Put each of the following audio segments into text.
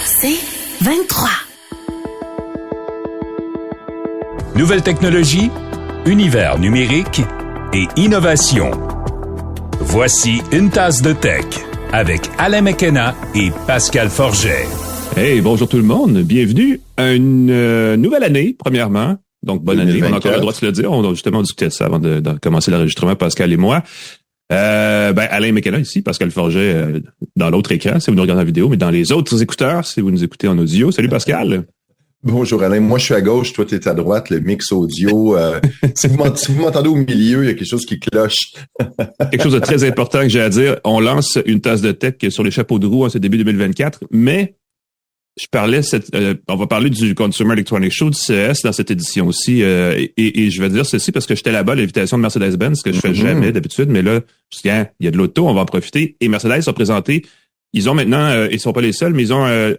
C'est 23. Nouvelles technologies, univers numérique et innovation. Voici une tasse de tech avec Alain McKenna et Pascal Forget. Hey, bonjour tout le monde. Bienvenue à une nouvelle année, premièrement. Donc, bonne 2024. Année. On a encore le droit de se le dire. On a justement discuté de ça avant de commencer l'enregistrement, Pascal et moi. Alain McKenna ici, Pascal Forget dans l'autre écran, si vous nous regardez en vidéo, mais dans les autres écouteurs, si vous nous écoutez en audio. Salut Pascal. Bonjour Alain, moi je suis à gauche, toi tu es à droite, le mix audio. Si vous m'entendez au milieu, il y a quelque chose qui cloche. Quelque chose de très important que j'ai à dire. On lance une tasse de tech sur les chapeaux de roue en ce début 2024, mais je parlais on va parler du Consumer Electronics Show du CES dans cette édition aussi, et je vais dire ceci parce que j'étais là-bas à l'invitation de Mercedes-Benz, ce que je fais jamais d'habitude, mais là, je dis, il y a de l'auto, on va en profiter, et Mercedes a présenté, ils ont maintenant, ils sont pas les seuls, mais ils ont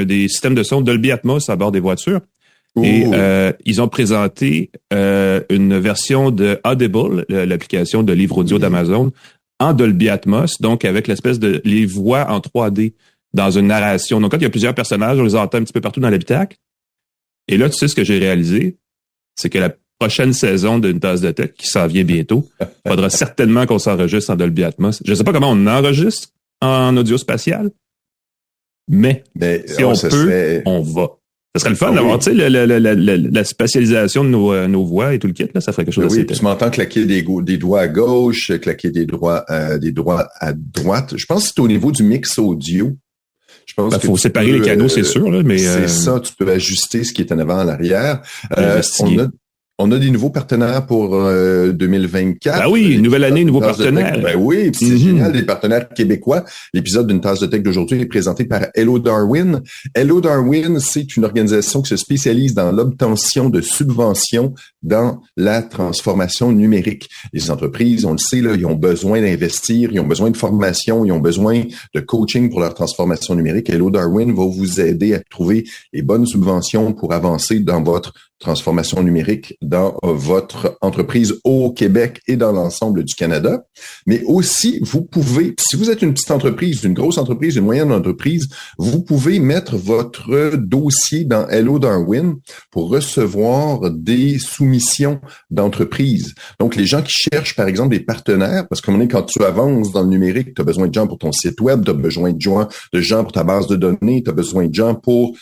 des systèmes de son Dolby Atmos à bord des voitures, et ils ont présenté une version de Audible, l'application de livre audio d'Amazon, en Dolby Atmos, donc avec l'espèce de les voix en 3D, dans une narration. Donc, quand il y a plusieurs personnages, on les entend un petit peu partout dans l'habitacle. Et là, tu sais ce que j'ai réalisé, c'est que la prochaine saison d'une tasse de tech, qui s'en vient bientôt, faudra certainement qu'on s'enregistre en Dolby Atmos. Je ne sais pas comment on enregistre en audio spatial, mais si on peut, on va. Ça serait le fun d'avoir, tu sais, la spatialisation de nos voix et tout le kit, là, ça ferait quelque chose d'assez. Oui, tu m'entends claquer des doigts à gauche, claquer des doigts à droite. Je pense que c'est au niveau du mix audio. Je pense qu'il faut séparer les canaux, c'est sûr, là, mais c'est ça, tu peux ajuster ce qui est en avant, en arrière. On a des nouveaux partenaires pour 2024. Ah oui, nouvelle année, nouveaux partenaires. Ben oui, puis c'est génial, des partenaires québécois. L'épisode d'une tasse de tech d'aujourd'hui est présenté par Hello Darwin. Hello Darwin, c'est une organisation qui se spécialise dans l'obtention de subventions dans la transformation numérique. Les entreprises, on le sait, là, ils ont besoin d'investir, ils ont besoin de formation, ils ont besoin de coaching pour leur transformation numérique. Hello Darwin va vous aider à trouver les bonnes subventions pour avancer dans votre transformation numérique dans votre entreprise au Québec et dans l'ensemble du Canada. Mais aussi, vous pouvez, si vous êtes une petite entreprise, une grosse entreprise, une moyenne entreprise, vous pouvez mettre votre dossier dans Hello Darwin pour recevoir des soumissions d'entreprises. Donc, les gens qui cherchent, par exemple, des partenaires, parce que quand tu avances dans le numérique, tu as besoin de gens pour ton site web, tu as besoin de gens pour ta base de données, tu as besoin de gens pour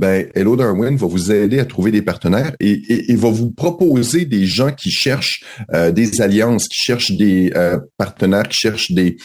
Hello Darwin va vous aider à trouver des partenaires et va vous proposer des gens qui cherchent des alliances, qui cherchent des partenaires, qui cherchent des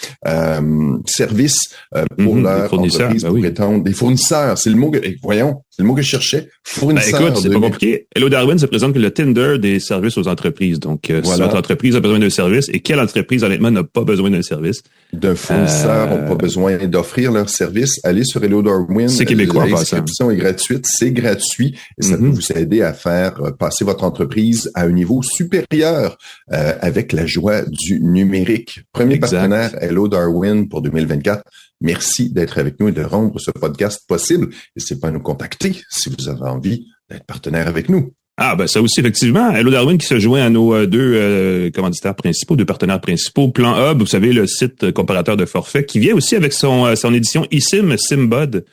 services pour leur entreprise, pour étendre des fournisseurs. C'est le mot que, c'est le mot que je cherchais. Fournisseurs. Écoute, c'est pas compliqué. Hello Darwin se présente que le Tinder des services aux entreprises. Donc, si votre entreprise a besoin d'un service, et quelle entreprise, honnêtement, n'a pas besoin d'un service? D'un fournisseur, n'a pas besoin d'offrir leur service. Allez sur Hello Darwin. C'est québécois, en passant. L'inscription est gratuite, c'est gratuit, et ça peut vous aider à faire passer votre entreprise à un niveau supérieur avec la joie du numérique. Premier partenaire, Hello Darwin pour 2024. Merci d'être avec nous et de rendre ce podcast possible. N'hésitez pas à nous contacter si vous avez envie d'être partenaire avec nous. Ah, ça aussi, effectivement. Hello Darwin qui se joint à nos deux commanditaires principaux, deux partenaires principaux. Plan Hub, vous savez, le site comparateur de forfait, qui vient aussi avec son édition eSIM, SIMBud,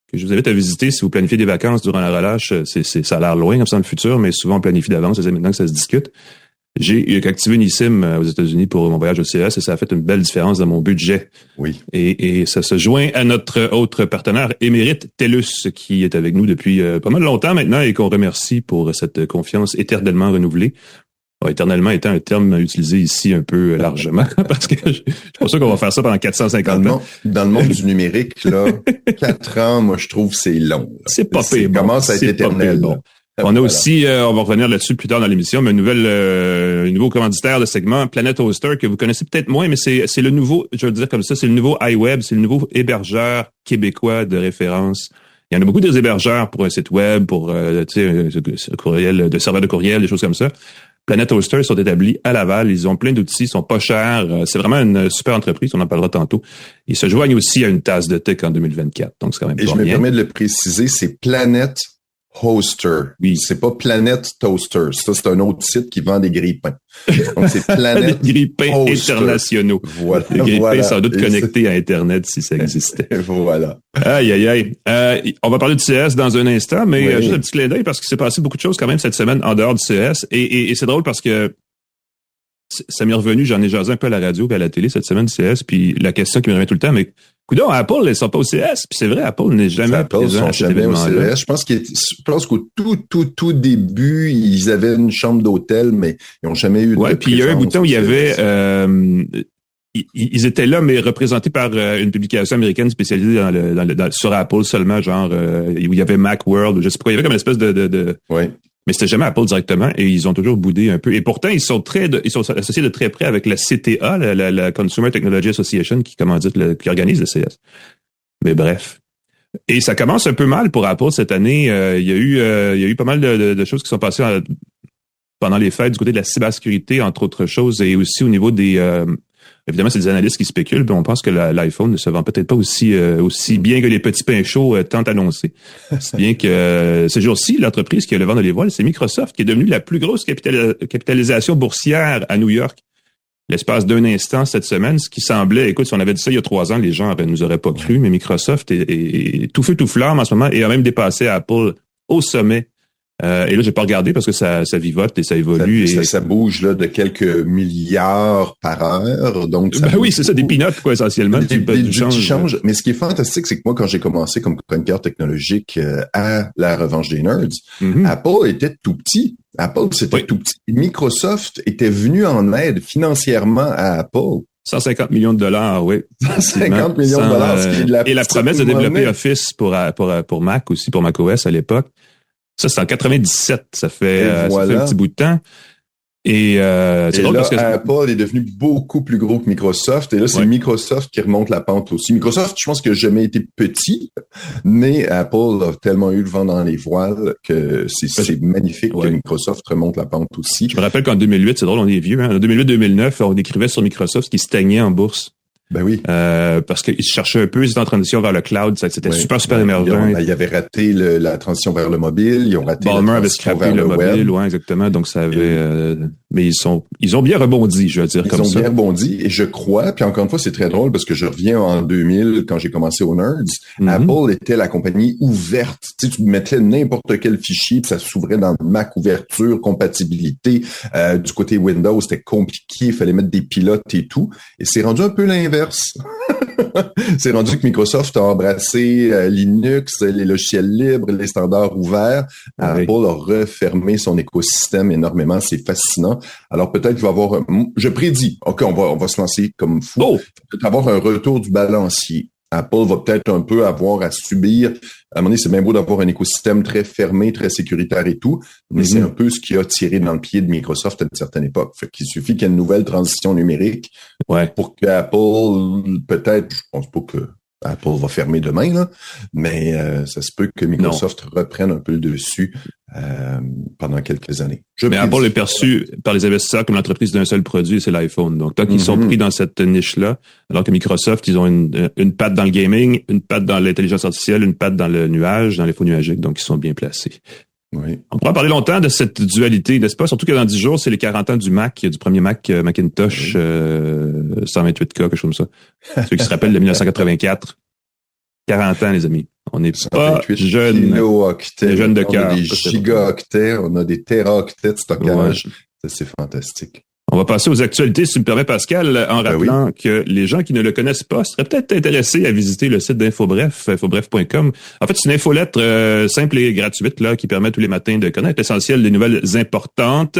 que je vous invite à visiter si vous planifiez des vacances durant la relâche. Ça a l'air loin comme ça dans le futur, mais souvent on planifie d'avance, c'est maintenant que ça se discute. J'ai activé une eSIM aux États-Unis pour mon voyage au CES et ça a fait une belle différence dans mon budget. Oui. Et ça se joint à notre autre partenaire émérite, TELUS, qui est avec nous depuis pas mal longtemps maintenant et qu'on remercie pour cette confiance éternellement renouvelée. Éternellement étant un terme utilisé ici un peu largement, parce que je suis pas sûr qu'on va faire ça pendant 450 ans. Dans le monde du numérique, là, 4 ans, moi, je trouve c'est long. Là. C'est pas pire. Ça commence à être éternel. Bon. On a aussi, on va revenir là-dessus plus tard dans l'émission, mais un nouveau commanditaire de segment, Planet Hoster, que vous connaissez peut-être moins, mais c'est le nouveau, je veux le dire comme ça, c'est le nouveau iWeb, c'est le nouveau hébergeur québécois de référence. Il y en a beaucoup des hébergeurs pour un site web, pour courriel, de serveur de courriel, des choses comme ça. Planet Hoster sont établis à Laval. Ils ont plein d'outils, ils sont pas chers. C'est vraiment une super entreprise, on en parlera tantôt. Ils se joignent aussi à une tasse de tech en 2024, donc c'est quand même pas bien. Et je me permets de le préciser, c'est Planet Hoster. Oui. C'est pas Planet Toaster. Ça, c'est un autre site qui vend des grille-pains. Donc, c'est Planet Des grille-pains Hoster. Internationaux. Voilà. Des grille-pains Voilà. sans doute connectés à Internet si ça existait. Voilà. Aïe, aïe, aïe. On va parler du CS dans un instant, mais Oui. juste un petit clin d'œil parce qu'il s'est passé beaucoup de choses quand même cette semaine en dehors du CS. Et c'est drôle parce que ça m'est revenu, j'en ai jasé un peu à la radio et à la télé cette semaine du CS, puis la question qui me revient tout le temps, mais coudonc, Apple, ils sont pas au CS, puis c'est vrai, Apple n'est jamais présent à cet événement-là. Je pense qu'au tout début, ils avaient une chambre d'hôtel, mais ils n'ont jamais eu de Ouais, puis il y a un bouton où il y avait ils étaient là, mais représentés par une publication américaine spécialisée sur Apple seulement, genre où il y avait Macworld, je sais pas quoi, il y avait comme une espèce de ouais. Mais c'était jamais Apple directement et ils ont toujours boudé un peu. Et pourtant, ils sont associés de très près avec la CTA, la Consumer Technology Association, qui organise le CS. Mais bref. Et ça commence un peu mal pour Apple cette année. Il y a eu pas mal de choses qui sont passées pendant les fêtes du côté de la cybersécurité, entre autres choses, et aussi au niveau des... évidemment, c'est des analystes qui spéculent, mais on pense que l'iPhone ne se vend peut-être pas aussi bien que les petits pains chauds tant annoncés. C'est bien que ces jours-ci, l'entreprise qui a le vent dans les voiles, c'est Microsoft, qui est devenue la plus grosse capitalisation boursière à New York. L'espace d'un instant cette semaine, ce qui semblait, écoute, si on avait dit ça il y a 3 ans, les gens nous auraient pas cru, mais Microsoft est tout feu tout flamme en ce moment et a même dépassé Apple au sommet. Et là, j'ai pas regardé parce que ça vivote et ça évolue. Ça bouge là de quelques milliards par heure. Donc ça oui, c'est ça, des peanuts, quoi, essentiellement. Des change. Mais ce qui est fantastique, c'est que moi, quand j'ai commencé comme chroniqueur technologique à la Revanche des Nerds, Apple était tout petit. Apple, c'était tout petit. Microsoft était venu en aide financièrement à Apple. 150 millions de dollars, oui. 150 millions de dollars, ce qui est de la et la promesse de développer Office pour Mac aussi, pour macOS à l'époque. Ça, c'est en 97. Ça fait un petit bout de temps. Et c'est drôle parce que Apple est devenu beaucoup plus gros que Microsoft. Et là, c'est Microsoft qui remonte la pente aussi. Microsoft, je pense qu'il n'a jamais été petit, mais Apple a tellement eu le vent dans les voiles que c'est magnifique que Microsoft remonte la pente aussi. Je me rappelle qu'en 2008, c'est drôle, on est vieux. En 2008-2009, on écrivait sur Microsoft qui stagnait en bourse. Ben oui. Parce qu'ils cherchaient un peu, ils étaient en transition vers le cloud, c'était super émergent. Ils avaient raté la transition vers le mobile, ils ont raté Balmer avait scrappé le mobile, ouais, exactement. Donc ça avait mais ils ont bien rebondi, je veux dire, comme ça. Ils ont bien rebondi et je crois, puis encore une fois, c'est très drôle parce que je reviens en 2000 quand j'ai commencé au Nerds, Apple était la compagnie ouverte. Tu mettais n'importe quel fichier, puis ça s'ouvrait dans Mac ouverture, compatibilité. Du côté Windows, c'était compliqué, il fallait mettre des pilotes et tout. Et c'est rendu un peu l'inverse. C'est rendu que Microsoft a embrassé Linux, les logiciels libres, les standards ouverts. Apple a refermé son écosystème énormément. C'est fascinant. Alors peut-être qu'il va y avoir, je prédis, OK, on va se lancer comme fou. Peut-être avoir un retour du balancier. Apple va peut-être un peu avoir à subir. À un moment donné, c'est bien beau d'avoir un écosystème très fermé, très sécuritaire et tout, mais c'est un peu ce qui a tiré dans le pied de Microsoft à une certaine époque. Fait qu'il suffit qu'il y ait une nouvelle transition numérique pour que Apple, peut-être, je pense pas que Apple va fermer demain, là, mais ça se peut que Microsoft reprenne un peu le dessus pendant quelques années. Mais Apple est perçu par les investisseurs comme l'entreprise d'un seul produit, c'est l'iPhone. Donc, tant qu'ils sont pris dans cette niche-là, alors que Microsoft, ils ont une patte dans le gaming, une patte dans l'intelligence artificielle, une patte dans le nuage, dans les faux nuagiques, donc ils sont bien placés. Oui. On pourra parler longtemps de cette dualité, n'est-ce pas? Surtout que dans 10 jours, c'est les 40 ans du Mac, du premier Mac Macintosh 128K, quelque chose comme ça. Ceux qui se rappellent de 1984. 40 ans, les amis. On n'est pas jeunes. Kilo-octets, jeunes de cœur. On a des gigaoctets, on a des téraoctets de stockage. Ça, c'est fantastique. On va passer aux actualités, si tu me permets, Pascal, en rappelant que les gens qui ne le connaissent pas seraient peut-être intéressés à visiter le site d'InfoBref, infobref.com. En fait, c'est une infolettre simple et gratuite là qui permet tous les matins de connaître l'essentiel des nouvelles importantes.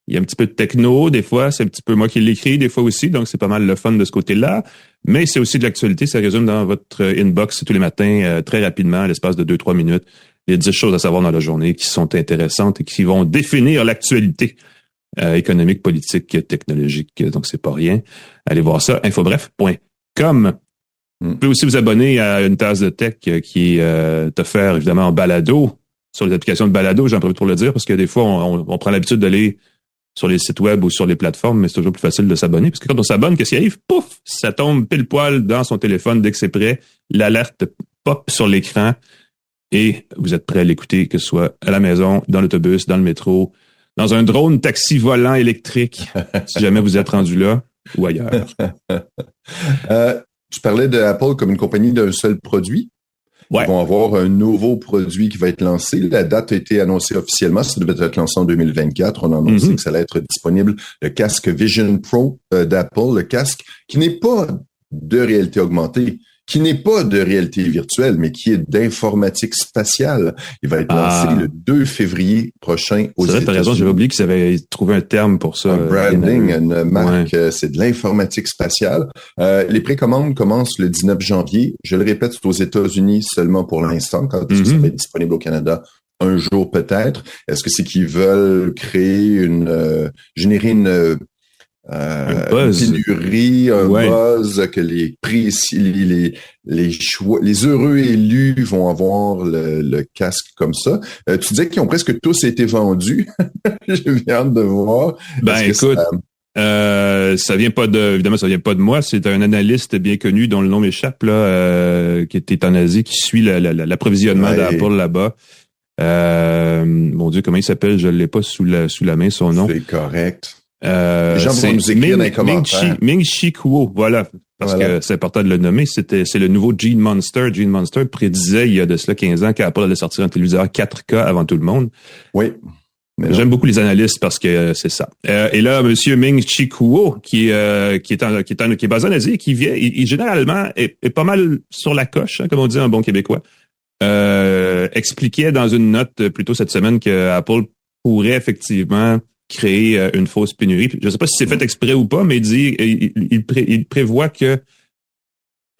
Il y a un petit peu de techno, des fois, c'est un petit peu moi qui l'écris, des fois aussi, donc c'est pas mal le fun de ce côté-là. Mais c'est aussi de l'actualité, ça résume dans votre inbox tous les matins, très rapidement, à l'espace de 2-3 minutes. Il y a 10 choses à savoir dans la journée qui sont intéressantes et qui vont définir l'actualité économique, politique, technologique, donc c'est pas rien. Allez voir ça, infobref.com. Vous pouvez aussi vous abonner à une tasse de tech qui est offerte évidemment en balado, sur les applications de balado, j'en profite pour le dire, parce que des fois, on prend l'habitude d'aller sur les sites web ou sur les plateformes, mais c'est toujours plus facile de s'abonner, parce que quand on s'abonne, qu'est-ce qui arrive? Pouf! Ça tombe pile poil dans son téléphone dès que c'est prêt. L'alerte pop sur l'écran. et vous êtes prêt à l'écouter, que ce soit à la maison, dans l'autobus, dans le métro, dans un drone taxi volant électrique, si jamais vous êtes rendu là, ou ailleurs. Tu parlais d'Apple comme une compagnie d'un seul produit. Ouais. Ils vont avoir un nouveau produit qui va être lancé. La date a été annoncée officiellement. Ça devait être lancé en 2024. On a annoncé que ça allait être disponible. Le casque Vision Pro d'Apple, le casque qui n'est pas de réalité augmentée, qui n'est pas de réalité virtuelle, mais qui est d'informatique spatiale. Il va être lancé le 2 février prochain aux États-Unis. T'as raison, j'avais oublié qu'ils avaient trouvé un terme pour ça. Un branding, une marque, c'est de l'informatique spatiale. Les précommandes commencent le 19 janvier. Je le répète, c'est aux États-Unis seulement pour l'instant. Quand est-ce que ça va être disponible au Canada? Un jour peut-être. Est-ce que c'est qu'ils veulent créer générer une pénurie, un buzz, que les prix, les heureux élus vont avoir le casque comme ça. Tu disais qu'ils ont presque tous été vendus. J'ai bien hâte de voir. Ben écoute, ça vient pas évidemment, ça vient pas de moi. C'est un analyste bien connu dont le nom m'échappe là, qui était en Asie, qui suit l'approvisionnement d'Apple là-bas. Mon Dieu, comment il s'appelle? Je l'ai pas sous la main son nom. C'est correct. Les gens vont nous écrire dans les commentaires. Ming-Chi Kuo, voilà. Parce que c'est important de le nommer. C'est le nouveau Gene Monster. Gene Monster prédisait il y a de cela 15 ans qu'Apple allait sortir un téléviseur 4K avant tout le monde. Oui. J'aime beaucoup les analystes parce que c'est ça. Et là, monsieur Ming-Chi Kuo, qui est basé en Asie, qui vient, il généralement est pas mal sur la coche, hein, comme on dit en bon québécois. Expliquait dans une note plus tôt cette semaine que Apple pourrait effectivement créer une fausse pénurie. Je ne sais pas si c'est fait exprès ou pas, mais il prévoit que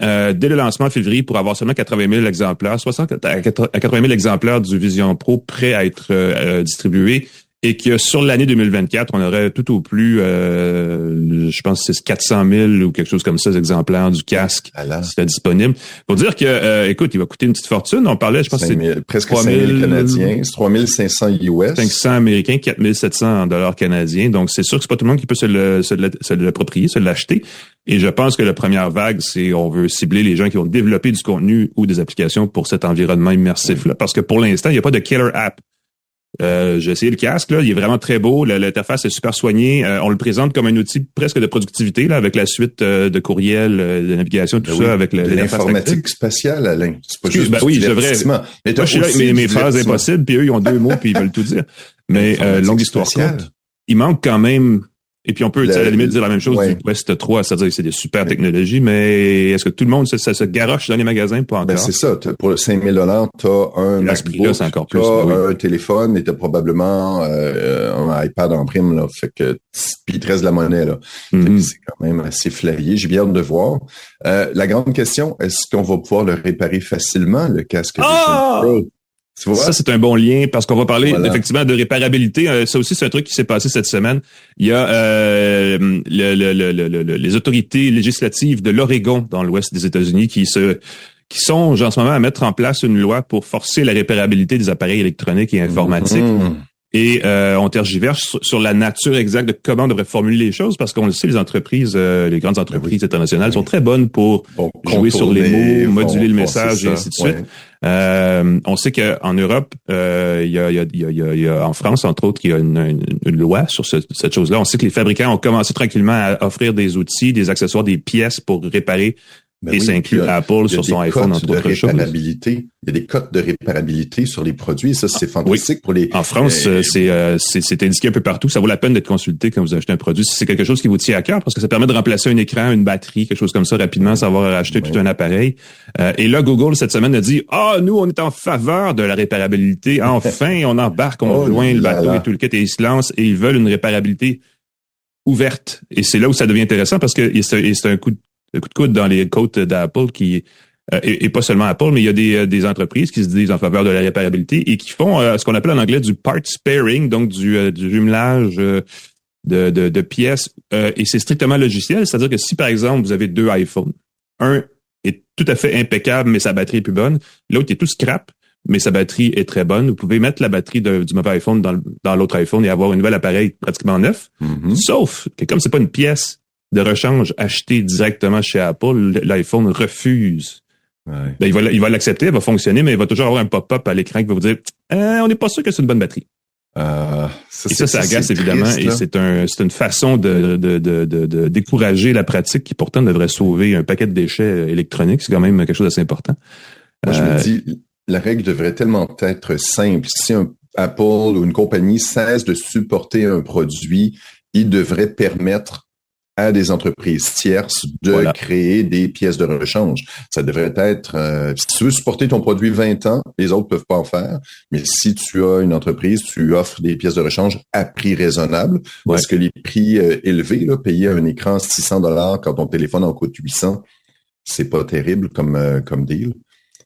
dès le lancement en février, pour avoir seulement 80 000 exemplaires, 60 à 80 000 exemplaires du Vision Pro prêts à être distribués, et que sur l'année 2024, on aurait tout au plus, je pense que c'est 400 000 ou quelque chose comme ça, exemplaires du casque qui serait disponible. Pour dire que, écoute, il va coûter une petite fortune. On parlait, je pense que c'est presque 5 000 Canadiens, c'est 3 500 US. 500 américains, 4 700 $ canadiens. Donc, c'est sûr que c'est pas tout le monde qui peut se l'approprier, se l'acheter. Et je pense que la première vague, c'est on veut cibler les gens qui ont développé du contenu ou des applications pour cet environnement immersif-là. Parce que pour l'instant, il n'y a pas de killer app. J'ai essayé le casque, là, il est vraiment très beau, l'interface est super soignée, on le présente comme un outil presque de productivité, là, avec la suite de courriel, de navigation, tout ça, avec l'informatique spatiale, Alain. C'est pas juste oui, c'est vrai. Moi, je suis là avec mes phrases impossibles, puis eux, ils ont 2 mots, puis ils veulent tout dire. Mais longue histoire courte, il manque quand même. Et puis on peut à la limite dire la même chose du Quest 3, c'est-à-dire que c'est des super technologies, mais est-ce que tout le monde ça se garoche dans les magasins? Pas encore. Ben c'est ça. Pour 5 000 $, t'as un MacBook, t'as un téléphone et t'as probablement un iPad en prime, là. Fait que puis il te reste de la monnaie, là. Fait que c'est quand même assez flyé. J'ai bien hâte de voir. La grande question, est-ce qu'on va pouvoir le réparer facilement, le casque Vision Pro? Ça, c'est un bon lien parce qu'on va parler effectivement de réparabilité. Ça aussi, c'est un truc qui s'est passé cette semaine. Il y a les autorités législatives de l'Oregon dans l'ouest des États-Unis qui songent en ce moment à mettre en place une loi pour forcer la réparabilité des appareils électroniques et informatiques. Et on tergiverse sur la nature exacte de comment on devrait formuler les choses, parce qu'on le sait, les entreprises, les grandes entreprises internationales sont très bonnes pour jouer sur les mots, moduler le message et ainsi de suite. On sait qu'en Europe, il y a en France, entre autres, il y a une loi sur cette chose-là. On sait que les fabricants ont commencé tranquillement à offrir des outils, des accessoires, des pièces pour réparer. Et ça inclut Apple sur son iPhone, entre autres choses. Il y a des codes de réparabilité sur les produits. Ça, c'est fantastique pour les... En France, c'est indiqué un peu partout. Ça vaut la peine d'être consulté quand vous achetez un produit. Si c'est quelque chose qui vous tient à cœur, parce que ça permet de remplacer un écran, une batterie, quelque chose comme ça rapidement, sans avoir à acheter tout un appareil. Et là, Google, cette semaine, a dit, nous, on est en faveur de la réparabilité. Enfin, on embarque, on rejoint le bateau et tout le kit, et ils se lancent et ils veulent une réparabilité ouverte. Et c'est là où ça devient intéressant, parce que c'est un coup de coude dans les côtes d'Apple et pas seulement Apple, mais il y a des entreprises qui se disent en faveur de la réparabilité et qui font ce qu'on appelle en anglais du part sparing, donc du jumelage de pièces, et c'est strictement logiciel, c'est-à-dire que si par exemple vous avez 2 iPhones, un est tout à fait impeccable mais sa batterie est plus bonne, l'autre est tout scrap mais sa batterie est très bonne, vous pouvez mettre la batterie du mauvais iPhone dans l'autre iPhone et avoir un nouvel appareil pratiquement neuf, sauf que comme c'est pas une pièce de rechange acheté directement chez Apple, l'iPhone refuse ben, il va l'accepter, elle va fonctionner, mais il va toujours avoir un pop-up à l'écran qui va vous dire on n'est pas sûr que c'est une bonne batterie. Ça agace évidemment, triste, et c'est une façon de décourager la pratique qui pourtant devrait sauver un paquet de déchets électroniques. C'est quand même quelque chose d'assez important. Moi, je me dis, la règle devrait tellement être simple. Si un Apple ou une compagnie cesse de supporter un produit, il devrait permettre à des entreprises tierces de créer des pièces de rechange. Ça devrait être, si tu veux supporter ton produit 20 ans, les autres peuvent pas en faire, mais si tu as une entreprise, tu offres des pièces de rechange à prix raisonnable, parce que les prix élevés, là, payer un écran $600 quand ton téléphone en coûte 800, c'est pas terrible comme deal.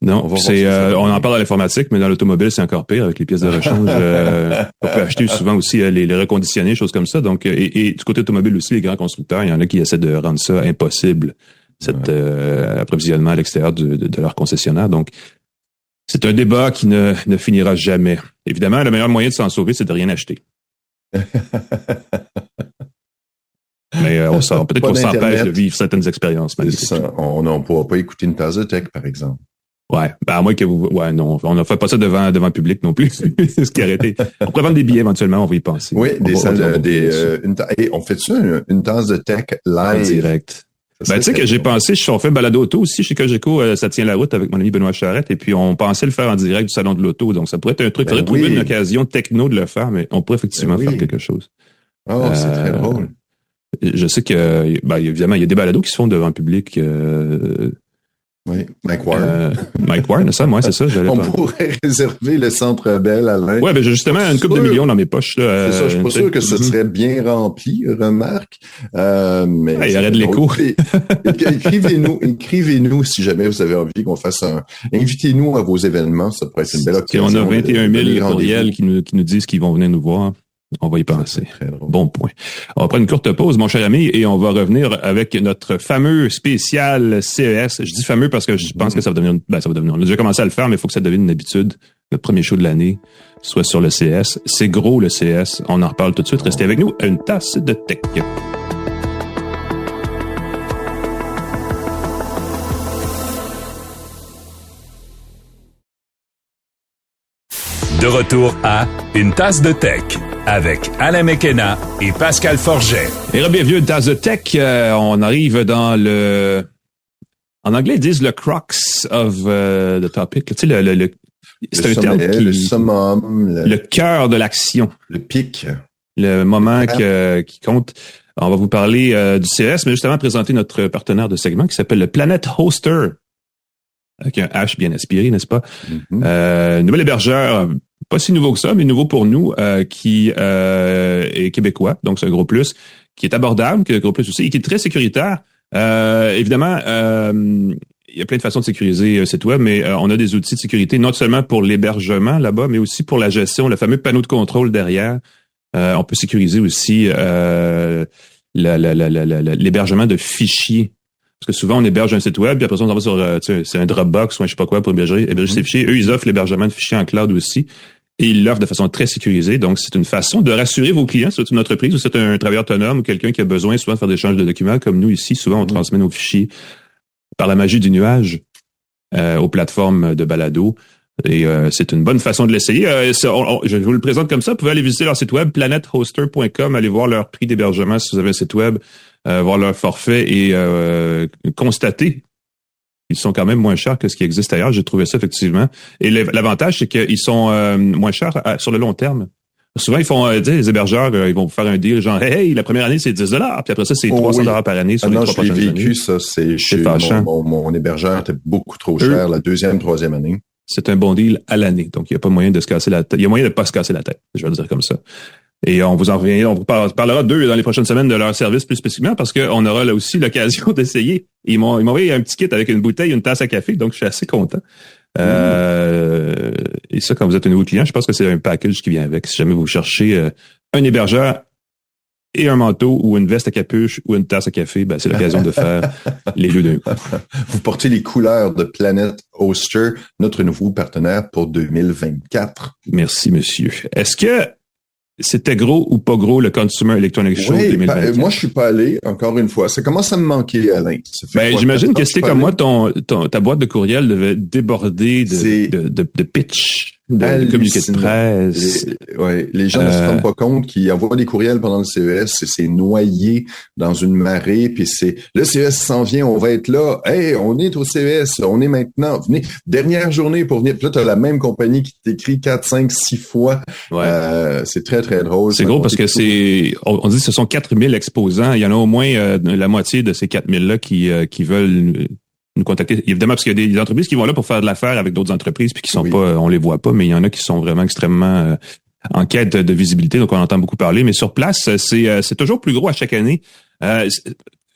Non, on en parle dans l'informatique, mais dans l'automobile, c'est encore pire avec les pièces de rechange. On peut acheter souvent aussi les reconditionnés, choses comme ça. Donc, et du côté automobile aussi, les grands constructeurs, il y en a qui essaient de rendre ça impossible, cet approvisionnement à l'extérieur de leur concessionnaire. Donc, c'est un débat qui ne finira jamais. Évidemment, le meilleur moyen de s'en sauver, c'est de rien acheter. Mais peut-être qu'on s'empêche de vivre certaines expériences. On ne pourra pas écouter une tasse de tech, par exemple. Ouais, à moins que non, on ne fait pas ça devant le public non plus. C'est ce qui a arrêté. On pourrait vendre des billets éventuellement, on va y penser. Oui, on fait ça, une tasse de tech live. En direct. Tu sais que j'ai pensé, on fait un balado auto aussi chez Cogeco, ça tient la route avec mon ami Benoît Charette, et puis on pensait le faire en direct du salon de l'auto, donc ça pourrait être un truc. Il faudrait trouver une occasion techno de le faire, mais on pourrait effectivement faire quelque chose. C'est très drôle. Je sais que, évidemment, il y a des balados qui se font devant le public. Oui, Mike Ward. Mike Ward, c'est ça. On pourrait réserver le Centre Bell, Alain. Ouais, justement, une couple de millions dans mes poches. C'est ça, je suis pas sûr que ce serait bien rempli, remarque. Mais il y aurait de l'écho. Écrivez-nous si jamais vous avez envie qu'on fasse invitez-nous à vos événements, ça pourrait être une belle occasion. On a 21 000 courriels qui nous disent qu'ils vont venir nous voir. On va y penser. Bon point. On va prendre une courte pause, mon cher ami, et on va revenir avec notre fameux spécial CES. Je dis fameux parce que je pense que ça va devenir, on a déjà commencé à le faire, mais il faut que ça devienne une habitude. Notre premier show de l'année soit sur le CES. C'est gros, le CES. On en reparle tout de suite. Restez avec nous à une tasse de tech. De retour à Une tasse de tech avec Alain McKenna et Pascal Forget. Et bienvenue à Une tasse de tech. On arrive dans en anglais, ils disent le crux of the topic. Tu sais, c'est un terme le summum. Le cœur de l'action. Le pic. Le moment qui compte. On va vous parler du CES, mais justement présenter notre partenaire de segment qui s'appelle le Planet Hoster. Avec un H bien aspiré, n'est-ce pas? Nouvel hébergeur, pas si nouveau que ça, mais nouveau pour nous, qui est québécois, donc c'est un gros plus, qui est abordable, qui est un gros plus aussi, et qui est très sécuritaire. Évidemment, il y a plein de façons de sécuriser un site web, mais on a des outils de sécurité, non seulement pour l'hébergement là-bas, mais aussi pour la gestion, le fameux panneau de contrôle derrière. On peut sécuriser aussi l'hébergement de fichiers. Parce que souvent, on héberge un site web, puis après ça, on s'en va sur c'est un Dropbox ou un je sais pas quoi pour héberger ces fichiers. Eux, ils offrent l'hébergement de fichiers en cloud aussi. Et ils l'offrent de façon très sécurisée. Donc, c'est une façon de rassurer vos clients, si c'est une entreprise ou c'est un travailleur autonome ou quelqu'un qui a besoin souvent de faire des échanges de documents. Comme nous ici, souvent, on transmet nos fichiers par la magie du nuage aux plateformes de balado. Et c'est une bonne façon de l'essayer. Je vous le présente comme ça. Vous pouvez aller visiter leur site web, planethoster.com, aller voir leur prix d'hébergement si vous avez un site web, voir leur forfait et constater qu'ils sont quand même moins chers que ce qui existe ailleurs. J'ai trouvé ça effectivement. Et l'avantage, c'est qu'ils sont moins chers sur le long terme. Souvent, ils font, les hébergeurs, ils vont vous faire un deal genre, hey, la première année, c'est $10, puis après ça, c'est $300 par année sur les 3 prochaines années. Je l'ai vécu, ça, c'est chez mon hébergeur était beaucoup trop cher la deuxième, troisième année. C'est un bon deal à l'année. Donc, il n'y a pas moyen de se casser la tête. Il y a moyen de pas se casser la tête. Je vais le dire comme ça. Et on vous parlera d'eux dans les prochaines semaines de leur service plus spécifiquement parce qu'on aura là aussi l'occasion d'essayer. Ils m'ont envoyé un petit kit avec une bouteille, une tasse à café. Donc, je suis assez content. Et ça, quand vous êtes un nouveau client, je pense que c'est un package qui vient avec. Si jamais vous cherchez un hébergeur et un manteau ou une veste à capuche ou une tasse à café, c'est l'occasion de faire les deux d'un coup. Vous portez les couleurs de Planet Hoster, notre nouveau partenaire pour 2024. Merci, monsieur. Est-ce que c'était gros ou pas gros le Consumer Electronics Show 2024? Moi, je suis pas allé, encore une fois. Ça commence à me manquer, Alain. J'imagine que c'était comme moi, ta boîte de courriel devait déborder de pitch. De communiqué de presse. Les gens ne se rendent pas compte qu'ils envoient des courriels pendant le CES, c'est noyé dans une marée, puis le CES s'en vient, on va être là. Hey, on est au CES, on est maintenant. Venez, dernière journée pour venir. Puis là, t'as la même compagnie qui t'écrit 4, 5, 6 fois. C'est très, très drôle. C'est drôle parce que on dit que ce sont 4000 exposants. Il y en a au moins la moitié de ces 4000-là qui veulent nous contacter. Évidemment, parce qu'il y a des entreprises qui vont là pour faire de l'affaire avec d'autres entreprises puis qui sont pas, on les voit pas, mais il y en a qui sont vraiment extrêmement en quête de visibilité, donc on entend beaucoup parler. Mais sur place, c'est toujours plus gros à chaque année.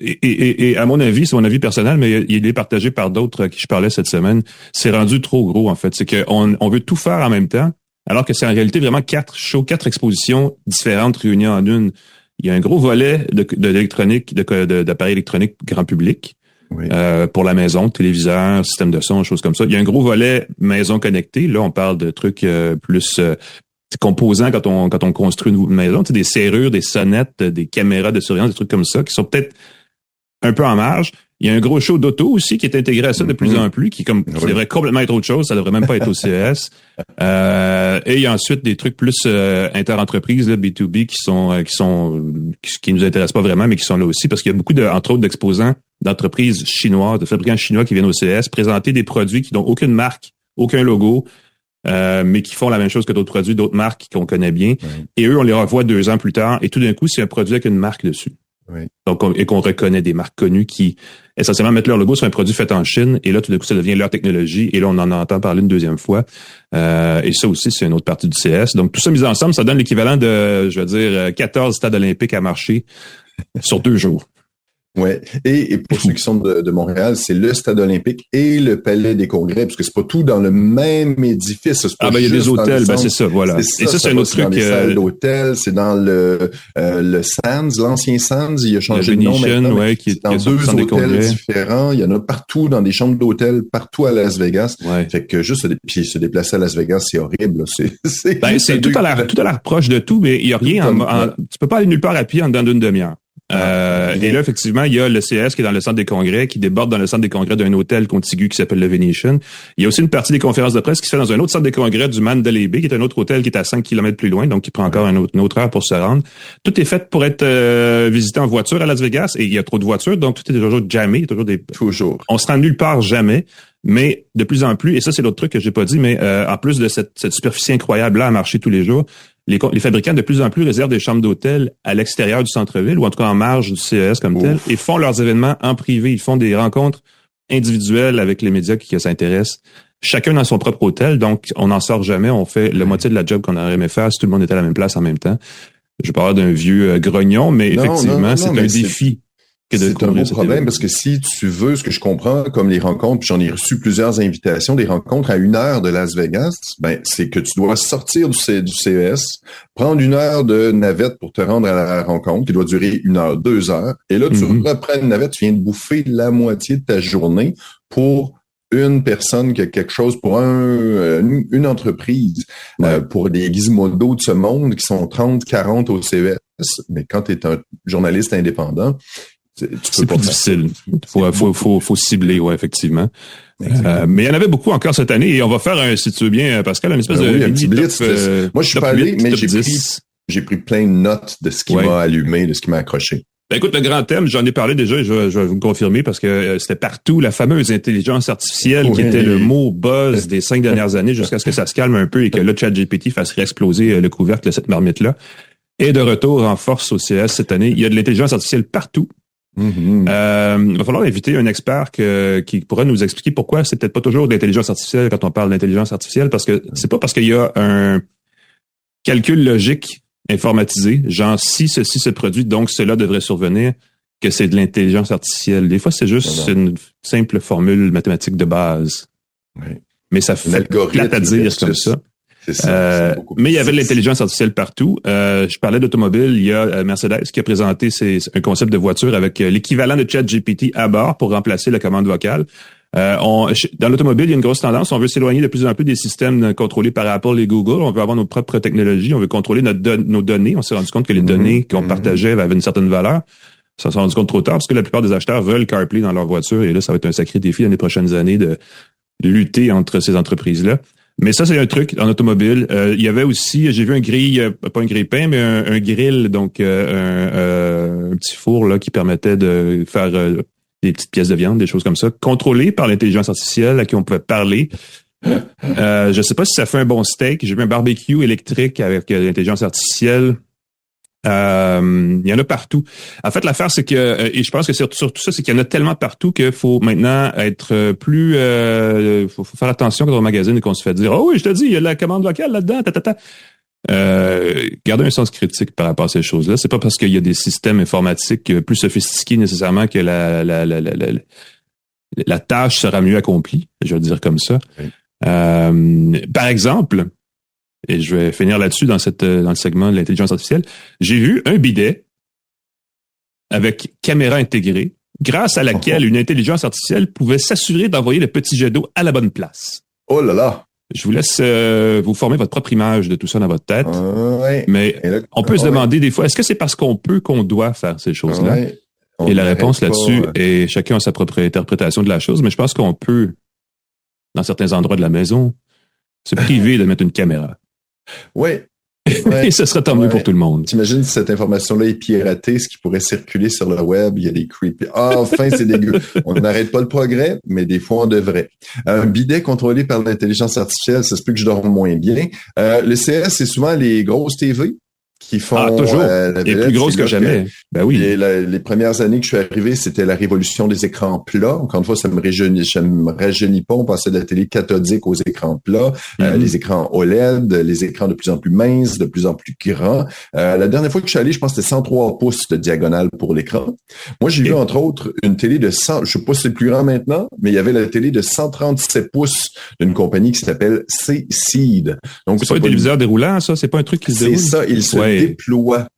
Et à mon avis, c'est mon avis personnel, mais il est partagé par d'autres à qui je parlais cette semaine. C'est rendu trop gros, en fait. C'est qu'on veut tout faire en même temps, alors que c'est en réalité vraiment 4 expositions différentes réunies en une. Il y a un gros volet d'électronique, d'appareils électroniques grand public. Pour la maison, téléviseur, système de son, choses comme ça. Il y a un gros volet maison connectée. Là, on parle de trucs plus composants quand on construit une maison. Tu sais, des serrures, des sonnettes, des caméras de surveillance, des trucs comme ça, qui sont peut-être un peu en marge. Il y a un gros show d'auto aussi qui est intégré à ça de plus en plus, qui devrait complètement être autre chose. Ça devrait même pas être au CES. Et il y a ensuite des trucs plus inter-entreprises, là, B2B, qui nous intéressent pas vraiment, mais qui sont là aussi, parce qu'il y a beaucoup entre autres d'exposants d'entreprises chinoises, de fabricants chinois qui viennent au CES présenter des produits qui n'ont aucune marque, aucun logo, mais qui font la même chose que d'autres produits, d'autres marques qu'on connaît bien. Et eux, on les revoit 2 ans plus tard, et tout d'un coup, c'est un produit avec une marque dessus. Donc, et qu'on reconnaît des marques connues qui, essentiellement, mettent leur logo sur un produit fait en Chine, et là, tout d'un coup, ça devient leur technologie, et là, on en entend parler une deuxième fois. Et ça aussi, c'est une autre partie du CS. Donc, tout ça mis ensemble, ça donne l'équivalent de, 14 stades olympiques à marcher sur 2 jours. Ouais. Et pour ceux qui sont de Montréal, c'est le Stade olympique et le Palais des Congrès, parce que c'est pas tout dans le même édifice. Il y a des hôtels, c'est ça, voilà. Et ça, c'est un autre truc. C'est dans les salles d'hôtel, c'est dans le Sands, l'ancien Sands, il a changé de nom maintenant. Qui est dans 2 hôtels différents. Il y en a partout, dans des chambres d'hôtel, partout à Las Vegas. Fait que juste se déplacer à Las Vegas, c'est horrible. C'est tout à l'air proche de tout, mais il y a rien. Tu peux pas aller nulle part à pied en dedans d'une demi-heure. Et là, effectivement, il y a le CS qui est dans le centre des congrès, qui déborde dans le centre des congrès d'un hôtel contigu qui s'appelle le Venetian. Il y a aussi une partie des conférences de presse qui se fait dans un autre centre des congrès du Mandalay Bay, qui est un autre hôtel qui est à 5 km plus loin, donc qui prend encore une autre heure pour se rendre. Tout est fait pour être visité en voiture à Las Vegas, et il y a trop de voitures, donc tout est toujours jammé, toujours. On se rend nulle part jamais. Mais de plus en plus, et ça c'est l'autre truc que j'ai pas dit, mais en plus de cette superficie incroyable là à marcher tous les jours, les fabricants de plus en plus réservent des chambres d'hôtel à l'extérieur du centre-ville, ou en tout cas en marge du CES comme tel, et font leurs événements en privé. Ils font des rencontres individuelles avec les médias qui s'intéressent. Chacun dans son propre hôtel, donc on n'en sort jamais. On fait la moitié de la job qu'on aurait aimé faire si tout le monde était à la même place en même temps. Je parle d'un vieux grognon, mais effectivement, c'est un défi. C'est un beau problème parce que si tu veux, ce que je comprends, comme les rencontres, puis j'en ai reçu plusieurs invitations, des rencontres à 1 heure de Las Vegas, c'est que tu dois sortir du CES, prendre 1 heure de navette pour te rendre à la rencontre, qui doit durer 1 heure, 2 heures, et là, tu reprends une navette, tu viens de bouffer la moitié de ta journée pour une personne qui a quelque chose pour une entreprise, pour des gizmodos de ce monde qui sont 30, 40 au CES, mais quand tu es un journaliste indépendant, c'est plus difficile. Faut cibler, effectivement. Mais il y en avait beaucoup encore cette année, et on va faire, si tu veux bien, Pascal, une espèce de un petit blitz. Moi, je suis pas allé, mais j'ai pris plein de notes de ce qui m'a allumé, de ce qui m'a accroché. Écoute, le grand thème, j'en ai parlé déjà, je vais vous le confirmer, parce que c'était partout, la fameuse intelligence artificielle qui était le mot buzz des 5 dernières années, jusqu'à ce que ça se calme un peu et que le ChatGPT fasse réexploser le couvercle de cette marmite-là. Et de retour en force au CS cette année, il y a de l'intelligence artificielle partout. Il va falloir inviter un expert qui pourra nous expliquer pourquoi c'est peut-être pas toujours de l'intelligence artificielle quand on parle d'intelligence artificielle, parce que c'est pas parce qu'il y a un calcul logique informatisé, genre si ceci se produit, donc cela devrait survenir, que c'est de l'intelligence artificielle. Des fois, c'est juste une simple formule mathématique de base. Mais ça fait plate à dire comme ça. Mais il y avait de l'intelligence artificielle partout. Je parlais d'automobile. Il y a Mercedes qui a présenté un concept de voiture avec l'équivalent de ChatGPT à bord pour remplacer la commande vocale. Dans l'automobile, il y a une grosse tendance. On veut s'éloigner de plus en plus des systèmes contrôlés par Apple et Google. On veut avoir nos propres technologies. On veut contrôler nos données. On s'est rendu compte que les données qu'on partageait avaient une certaine valeur. Ça s'est rendu compte trop tard parce que la plupart des acheteurs veulent CarPlay dans leur voiture. Et là, ça va être un sacré défi dans les prochaines années de lutter entre ces entreprises-là. Mais ça, c'est un truc en automobile. Il y avait aussi, j'ai vu pas un grille-pain, mais un grill, donc un petit four là qui permettait de faire des petites pièces de viande, des choses comme ça, contrôlées par l'intelligence artificielle à qui on pouvait parler. Je sais pas si ça fait un bon steak. J'ai vu un barbecue électrique avec l'intelligence artificielle. Il y en a partout. En fait, l'affaire, c'est que, et je pense que c'est surtout ça, c'est qu'il y en a tellement partout qu'il faut maintenant être plus, faut faire attention quand on magasine et qu'on se fait dire, oh oui, je te dis, il y a la commande vocale là-dedans, Gardez un sens critique par rapport à ces choses-là. C'est pas parce qu'il y a des systèmes informatiques plus sophistiqués nécessairement que la tâche sera mieux accomplie, je vais le dire comme ça. Oui. Par exemple, et je vais finir là-dessus dans le segment de l'intelligence artificielle, j'ai vu un bidet avec caméra intégrée, grâce à laquelle une intelligence artificielle pouvait s'assurer d'envoyer le petit jet d'eau à la bonne place. Oh là là! Je vous laisse vous former votre propre image de tout ça dans votre tête. Ouais. Mais là, on peut se demander des fois, est-ce que c'est parce qu'on doit faire ces choses-là? Ouais. Et la réponse là-dessus est chacun a sa propre interprétation de la chose, mais je pense qu'on peut, dans certains endroits de la maison, se priver de mettre une caméra. Oui. Et ce serait tant mieux pour tout le monde. T'imagines si cette information-là est piratée, ce qui pourrait circuler sur le web, il y a des creepy. Enfin, c'est dégueu. On n'arrête pas le progrès, mais des fois, on devrait. Un bidet contrôlé par l'intelligence artificielle, ça se peut que je dorme moins bien. Le CS, c'est souvent les grosses TV qui font toujours. Et plus grosses que jamais. Ben oui. Les premières années que je suis arrivé, c'était la révolution des écrans plats. Encore une fois, ça me rajeunit pas. On passait de la télé cathodique aux écrans plats, les écrans OLED, les écrans de plus en plus minces, de plus en plus grands. La dernière fois que je suis allé, je pense que c'était 103 pouces de diagonale pour l'écran. Moi, j'ai vu entre autres une télé de 100, je sais pas si c'est plus grand maintenant, mais il y avait la télé de 137 pouces d'une compagnie qui s'appelle C-Seed. Donc c'est pas un téléviseur déroulant, ça? C'est pas un truc qui se déroule? C'est ça, il se déploie.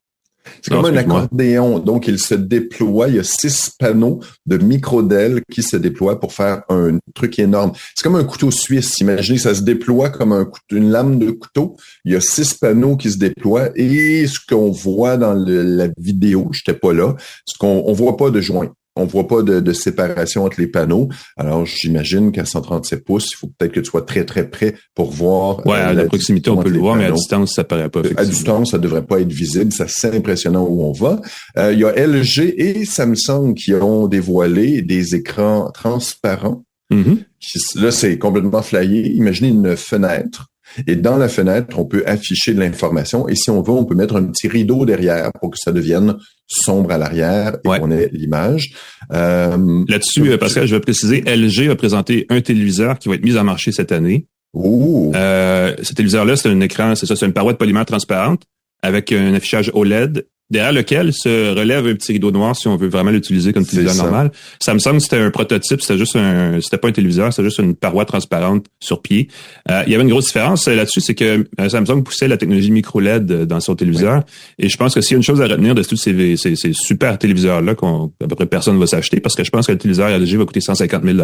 C'est comme un accordéon. Donc, il se déploie. Il y a 6 panneaux de micro-DEL qui se déploient pour faire un truc énorme. C'est comme un couteau suisse. Imaginez, ça se déploie comme une lame de couteau. Il y a 6 panneaux qui se déploient. Et ce qu'on voit dans la vidéo, j'étais pas là, on voit pas de joint. On voit pas de séparation entre les panneaux. Alors, j'imagine qu'à 137 pouces, il faut peut-être que tu sois très, très près pour voir. Ouais, à la proximité, on peut le voir, mais à distance, ça paraît pas. À distance, ça devrait pas être visible. C'est assez impressionnant où on va. Il y a LG et Samsung qui ont dévoilé des écrans transparents. Là, c'est complètement flyé. Imaginez une fenêtre. Et dans la fenêtre, on peut afficher de l'information. Et si on veut, on peut mettre un petit rideau derrière pour que ça devienne sombre à l'arrière et qu'on ait l'image. Là-dessus, Pascal, je vais préciser, LG a présenté un téléviseur qui va être mis en marché cette année. Ce téléviseur-là, c'est un écran, c'est une paroi de polymère transparente avec un affichage OLED, derrière lequel se relève un petit rideau noir si on veut vraiment l'utiliser comme téléviseur normal. Samsung, c'était un prototype, c'était pas un téléviseur, c'était juste une paroi transparente sur pied. Il y avait une grosse différence là-dessus, c'est que Samsung poussait la technologie micro-LED dans son téléviseur. Et je pense que s'il y a une chose à retenir de tous ces super téléviseurs-là qu'à peu près personne va s'acheter, parce que je pense que le téléviseur LG va coûter 150 000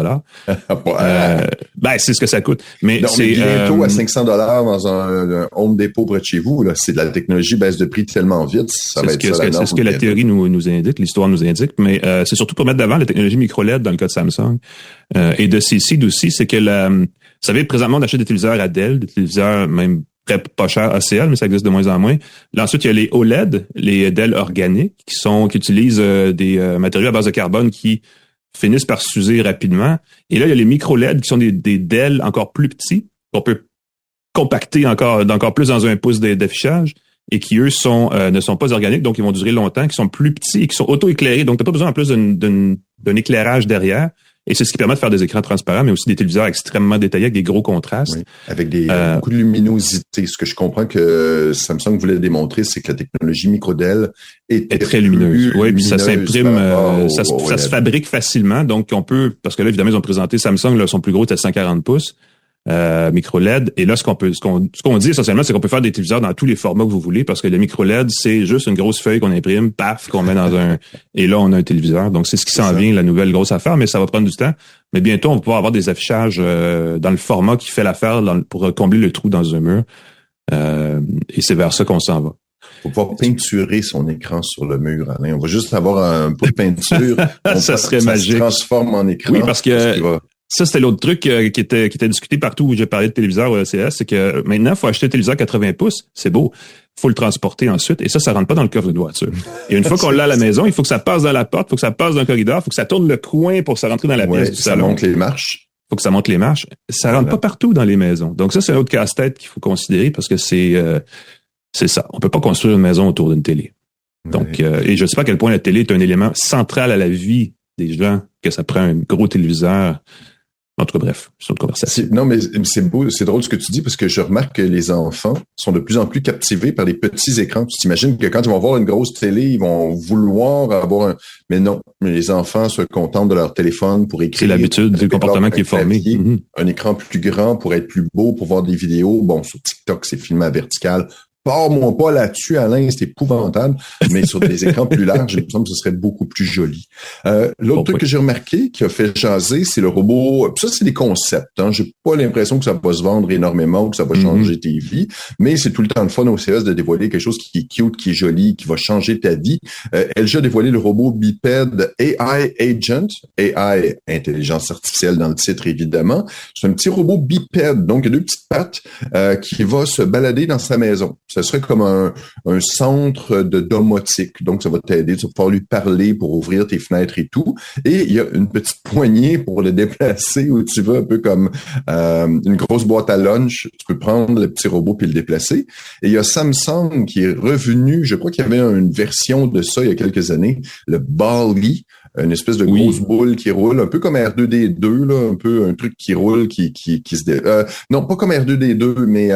c'est ce que ça coûte. Mais c'est bientôt à 500 $ dans un Home Depot près de chez vous. Là, c'est de la technologie baisse de prix tellement vite. C'est ce que la théorie nous indique, l'histoire nous indique, mais c'est surtout pour mettre d'avant la technologie micro-LED dans le cas de Samsung. Et de C-Seed aussi, c'est que vous savez, présentement, on achète des téléviseurs Adel, des téléviseurs même très pas chers ACL, mais ça existe de moins en moins. Là, ensuite, il y a les OLED, les DEL organiques, qui utilisent des matériaux à base de carbone qui finissent par s'user rapidement. Et là, il y a les micro-LED qui sont des DEL encore plus petits, qu'on peut compacter d'encore plus dans 1 pouce d'affichage, et qui, eux, ne sont pas organiques, donc ils vont durer longtemps, qui sont plus petits et qui sont auto-éclairés. Donc, tu n'as pas besoin en plus d'un éclairage derrière. Et c'est ce qui permet de faire des écrans transparents, mais aussi des téléviseurs extrêmement détaillés avec des gros contrastes. Oui, avec beaucoup de luminosité. Ce que je comprends que Samsung voulait démontrer, c'est que la technologie micro-DEL est très lumineuse. Oui, puis ça s'imprime, ça se fabrique facilement. Donc, on peut, parce que là, évidemment, ils ont présenté Samsung, là, son plus gros était 140 pouces. Micro-LED. Et là, ce qu'on dit essentiellement, c'est qu'on peut faire des téléviseurs dans tous les formats que vous voulez, parce que le micro-LED, c'est juste une grosse feuille qu'on imprime, paf, qu'on met dans et là, on a un téléviseur. Donc, c'est ce qui s'en vient, la nouvelle grosse affaire, mais ça va prendre du temps. Mais bientôt, on va pouvoir avoir des affichages dans le format qui fait l'affaire pour combler le trou dans un mur. Et c'est vers ça qu'on s'en va. Faut pouvoir peinturer son écran sur le mur, Alain. On va juste avoir un peu de peinture. Ça serait magique. Se transforme en écran. Oui, parce que ça, c'était l'autre truc qui était discuté partout où j'ai parlé de téléviseur au CES, c'est que maintenant, il faut acheter un téléviseur 80 pouces. C'est beau. Faut le transporter ensuite. Et ça rentre pas dans le coffre de voiture. Et une fois qu'on l'a à la maison, il faut que ça passe dans la porte, il faut que ça passe dans le corridor, il faut que ça tourne le coin pour que ça rentre dans la pièce du salon. Ça monte les marches. Faut que ça monte les marches. Ça rentre pas partout dans les maisons. Donc ça, c'est un autre casse-tête qu'il faut considérer parce que c'est ça. On peut pas construire une maison autour d'une télé. Donc, et je sais pas à quel point la télé est un élément central à la vie des gens, que ça prend un gros téléviseur. En tout cas, bref, c'est une conversation. Non, mais c'est beau, c'est drôle ce que tu dis parce que je remarque que les enfants sont de plus en plus captivés par les petits écrans. Tu t'imagines que quand ils vont voir une grosse télé, ils vont vouloir avoir mais non, les enfants se contentent de leur téléphone pour écrire. C'est l'habitude du comportement qui est formé. Un écran plus grand pour être plus beau, pour voir des vidéos. Bon, sur TikTok, c'est filmé à vertical. Pars-moi pas là-dessus, Alain, c'est épouvantable. Mais sur des écrans plus larges, il me semble que ce serait beaucoup plus joli. L'autre truc que j'ai remarqué qui a fait jaser, c'est le robot. Ça, c'est des concepts. Hein. J'ai pas l'impression que ça va se vendre énormément, que ça va changer tes vies. Mais c'est tout le temps le fun au CES de dévoiler quelque chose qui est cute, qui est joli, qui va changer ta vie. LG a dévoilé le robot bipède AI Agent. AI, intelligence artificielle dans le titre, évidemment. C'est un petit robot bipède, donc il y a deux petites pattes qui va se balader dans sa maison. Ce serait comme un centre de domotique. Donc, ça va t'aider. Tu vas pouvoir lui parler pour ouvrir tes fenêtres et tout. Et il y a une petite poignée pour le déplacer où tu veux, un peu comme une grosse boîte à lunch. Tu peux prendre le petit robot puis le déplacer. Et il y a Samsung qui est revenu. Je crois qu'il y avait une version de ça il y a quelques années. Le Bali. Une espèce de grosse boule qui roule, un peu comme R2D2, là, un peu un truc qui roule, qui se non, pas comme R2D2, mais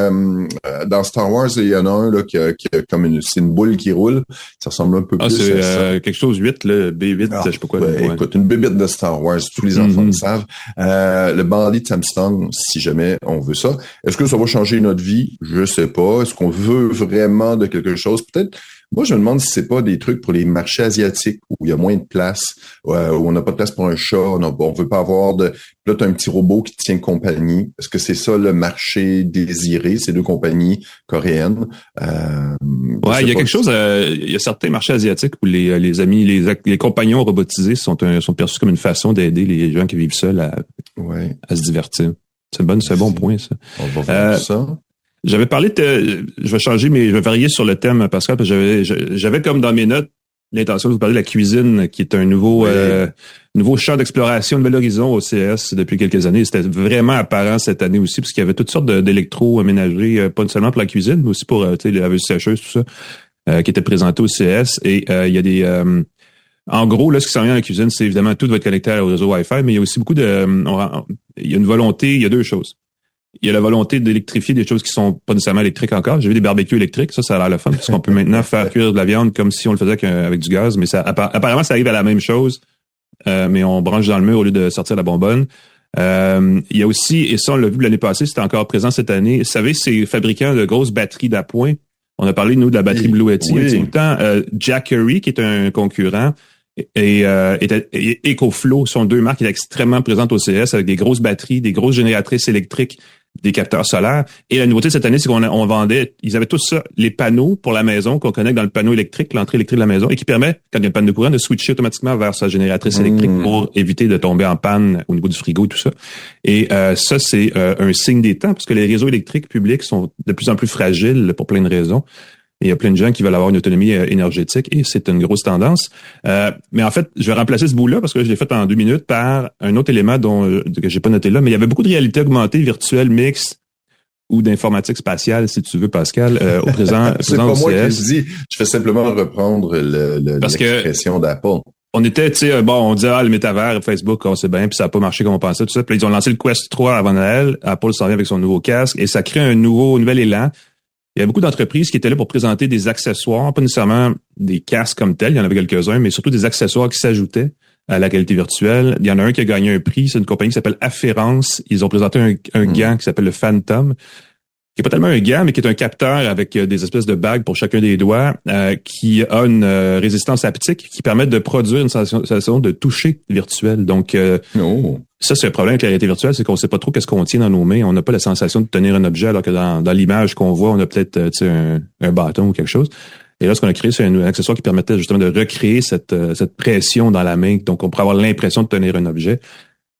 dans Star Wars, il y en a un là qui a comme c'est une boule qui roule. Ça ressemble un peu plus c'est, à ça. Quelque chose 8, le B8, je sais pas quoi. Écoute, une bébête de Star Wars, tous les enfants le savent. Le Bali de Samsung, si jamais on veut ça. Est-ce que ça va changer notre vie? Je sais pas. Est-ce qu'on veut vraiment de quelque chose? Peut-être. Moi, je me demande si c'est pas des trucs pour les marchés asiatiques où il y a moins de place, où on n'a pas de place pour un chat, on veut pas avoir de... Là, t'as un petit robot qui te tient compagnie. Est-ce que c'est ça le marché désiré, ces deux compagnies coréennes? Il y a quelque chose, il y a certains marchés asiatiques où les amis, les compagnons robotisés sont perçus comme une façon d'aider les gens qui vivent seuls à se divertir. C'est un bon point, ça. On va voir ça. J'avais parlé je vais changer, mais je vais varier sur le thème, Pascal, parce que j'avais comme dans mes notes l'intention de vous parler de la cuisine, qui est un nouveau champ d'exploration, un nouvel horizon au CES depuis quelques années. C'était vraiment apparent cette année aussi, parce qu'il y avait toutes sortes d'électroménagers, pas seulement pour la cuisine, mais aussi pour les laveuses sécheuses, tout ça, qui étaient présentés au CES. Et il y a des... en gros, là, ce qui s'en vient dans la cuisine, c'est évidemment tout va être connecté au réseau Wi-Fi, mais il y a aussi beaucoup il y a une volonté, il y a deux choses. Il y a la volonté d'électrifier des choses qui sont pas nécessairement électriques encore. J'ai vu des barbecues électriques, ça a l'air le fun, parce qu'on peut maintenant faire cuire de la viande comme si on le faisait avec du gaz, mais ça apparemment ça arrive à la même chose, mais on branche dans le mur au lieu de sortir la bonbonne. Il y a aussi, et ça on l'a vu l'année passée, c'était encore présent cette année, vous savez, ces fabricants de grosses batteries d'appoint. On a parlé, nous, de la batterie Blue Yeti. Il y a tout le temps, Jackery, qui est un concurrent, et EcoFlow sont deux marques qui étaient extrêmement présentes au CES avec des grosses batteries, des grosses génératrices électriques, des capteurs solaires. Et la nouveauté cette année, c'est qu'on vendait, ils avaient tous ça, les panneaux pour la maison qu'on connecte dans le panneau électrique, l'entrée électrique de la maison, et qui permet, quand il y a une panne de courant, de switcher automatiquement vers sa génératrice électrique pour éviter de tomber en panne au niveau du frigo et tout ça. Et ça, c'est un signe des temps, parce que les réseaux électriques publics sont de plus en plus fragiles pour plein de raisons. Et il y a plein de gens qui veulent avoir une autonomie énergétique et c'est une grosse tendance. Mais en fait, je vais remplacer ce bout-là parce que je l'ai fait en 2 minutes par un autre élément que j'ai pas noté là, mais il y avait beaucoup de réalité augmentée, virtuelle, mixte ou d'informatique spatiale, si tu veux, Pascal, au présent. C'est pas moi qui le dis. Je fais simplement reprendre l'expression d'Apple. On était, on disait, le métavers, Facebook, on sait bien, puis ça n'a pas marché comme on pensait, tout ça. Puis là, ils ont lancé le Quest 3 avant Noël. Apple s'en vient avec son nouveau casque et ça crée un nouvel élan. Il y a beaucoup d'entreprises qui étaient là pour présenter des accessoires, pas nécessairement des casques comme tels, il y en avait quelques-uns, mais surtout des accessoires qui s'ajoutaient à la réalité virtuelle. Il y en a un qui a gagné un prix, c'est une compagnie qui s'appelle Afférence. Ils ont présenté un gant qui s'appelle le Phantom, qui est pas tellement un gant, mais qui est un capteur avec des espèces de bagues pour chacun des doigts, qui a une résistance haptique qui permet de produire une sensation de toucher virtuel. Donc, Ça, c'est le problème avec la réalité virtuelle, c'est qu'on sait pas trop qu'est-ce qu'on tient dans nos mains. On n'a pas la sensation de tenir un objet, alors que dans l'image qu'on voit, on a peut-être un bâton ou quelque chose. Et là, ce qu'on a créé, c'est un accessoire qui permettait justement de recréer cette pression dans la main. Donc, on pourrait avoir l'impression de tenir un objet.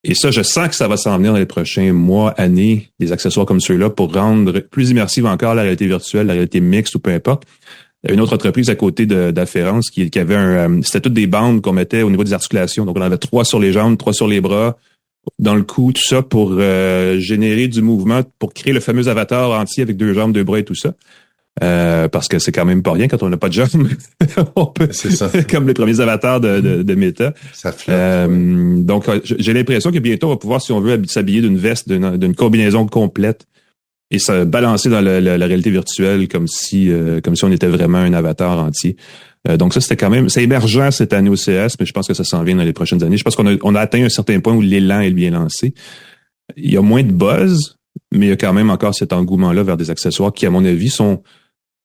Et ça, je sens que ça va s'en venir dans les prochains mois, années, des accessoires comme ceux-là pour rendre plus immersive encore la réalité virtuelle, la réalité mixte ou peu importe. Il y a une autre entreprise à côté d'Afférence qui avait c'était toutes des bandes qu'on mettait au niveau des articulations. Donc, on en avait 3 sur les jambes, 3 sur les bras, dans le cou, tout ça pour générer du mouvement, pour créer le fameux avatar entier avec 2 jambes, 2 bras et tout ça. Parce que c'est quand même pas rien quand on n'a pas de jambes. On peut, c'est ça. Comme les premiers avatars de Meta. Ça flotte. Donc, j'ai l'impression que bientôt, on va pouvoir, si on veut, s'habiller d'une veste, d'une combinaison complète et se balancer dans la réalité virtuelle comme si on était vraiment un avatar entier. Donc ça, c'est émergent cette année au CES, mais je pense que ça s'en vient dans les prochaines années. Je pense qu'on a atteint un certain point où l'élan est bien lancé. Il y a moins de buzz, mais il y a quand même encore cet engouement-là vers des accessoires qui, à mon avis, sont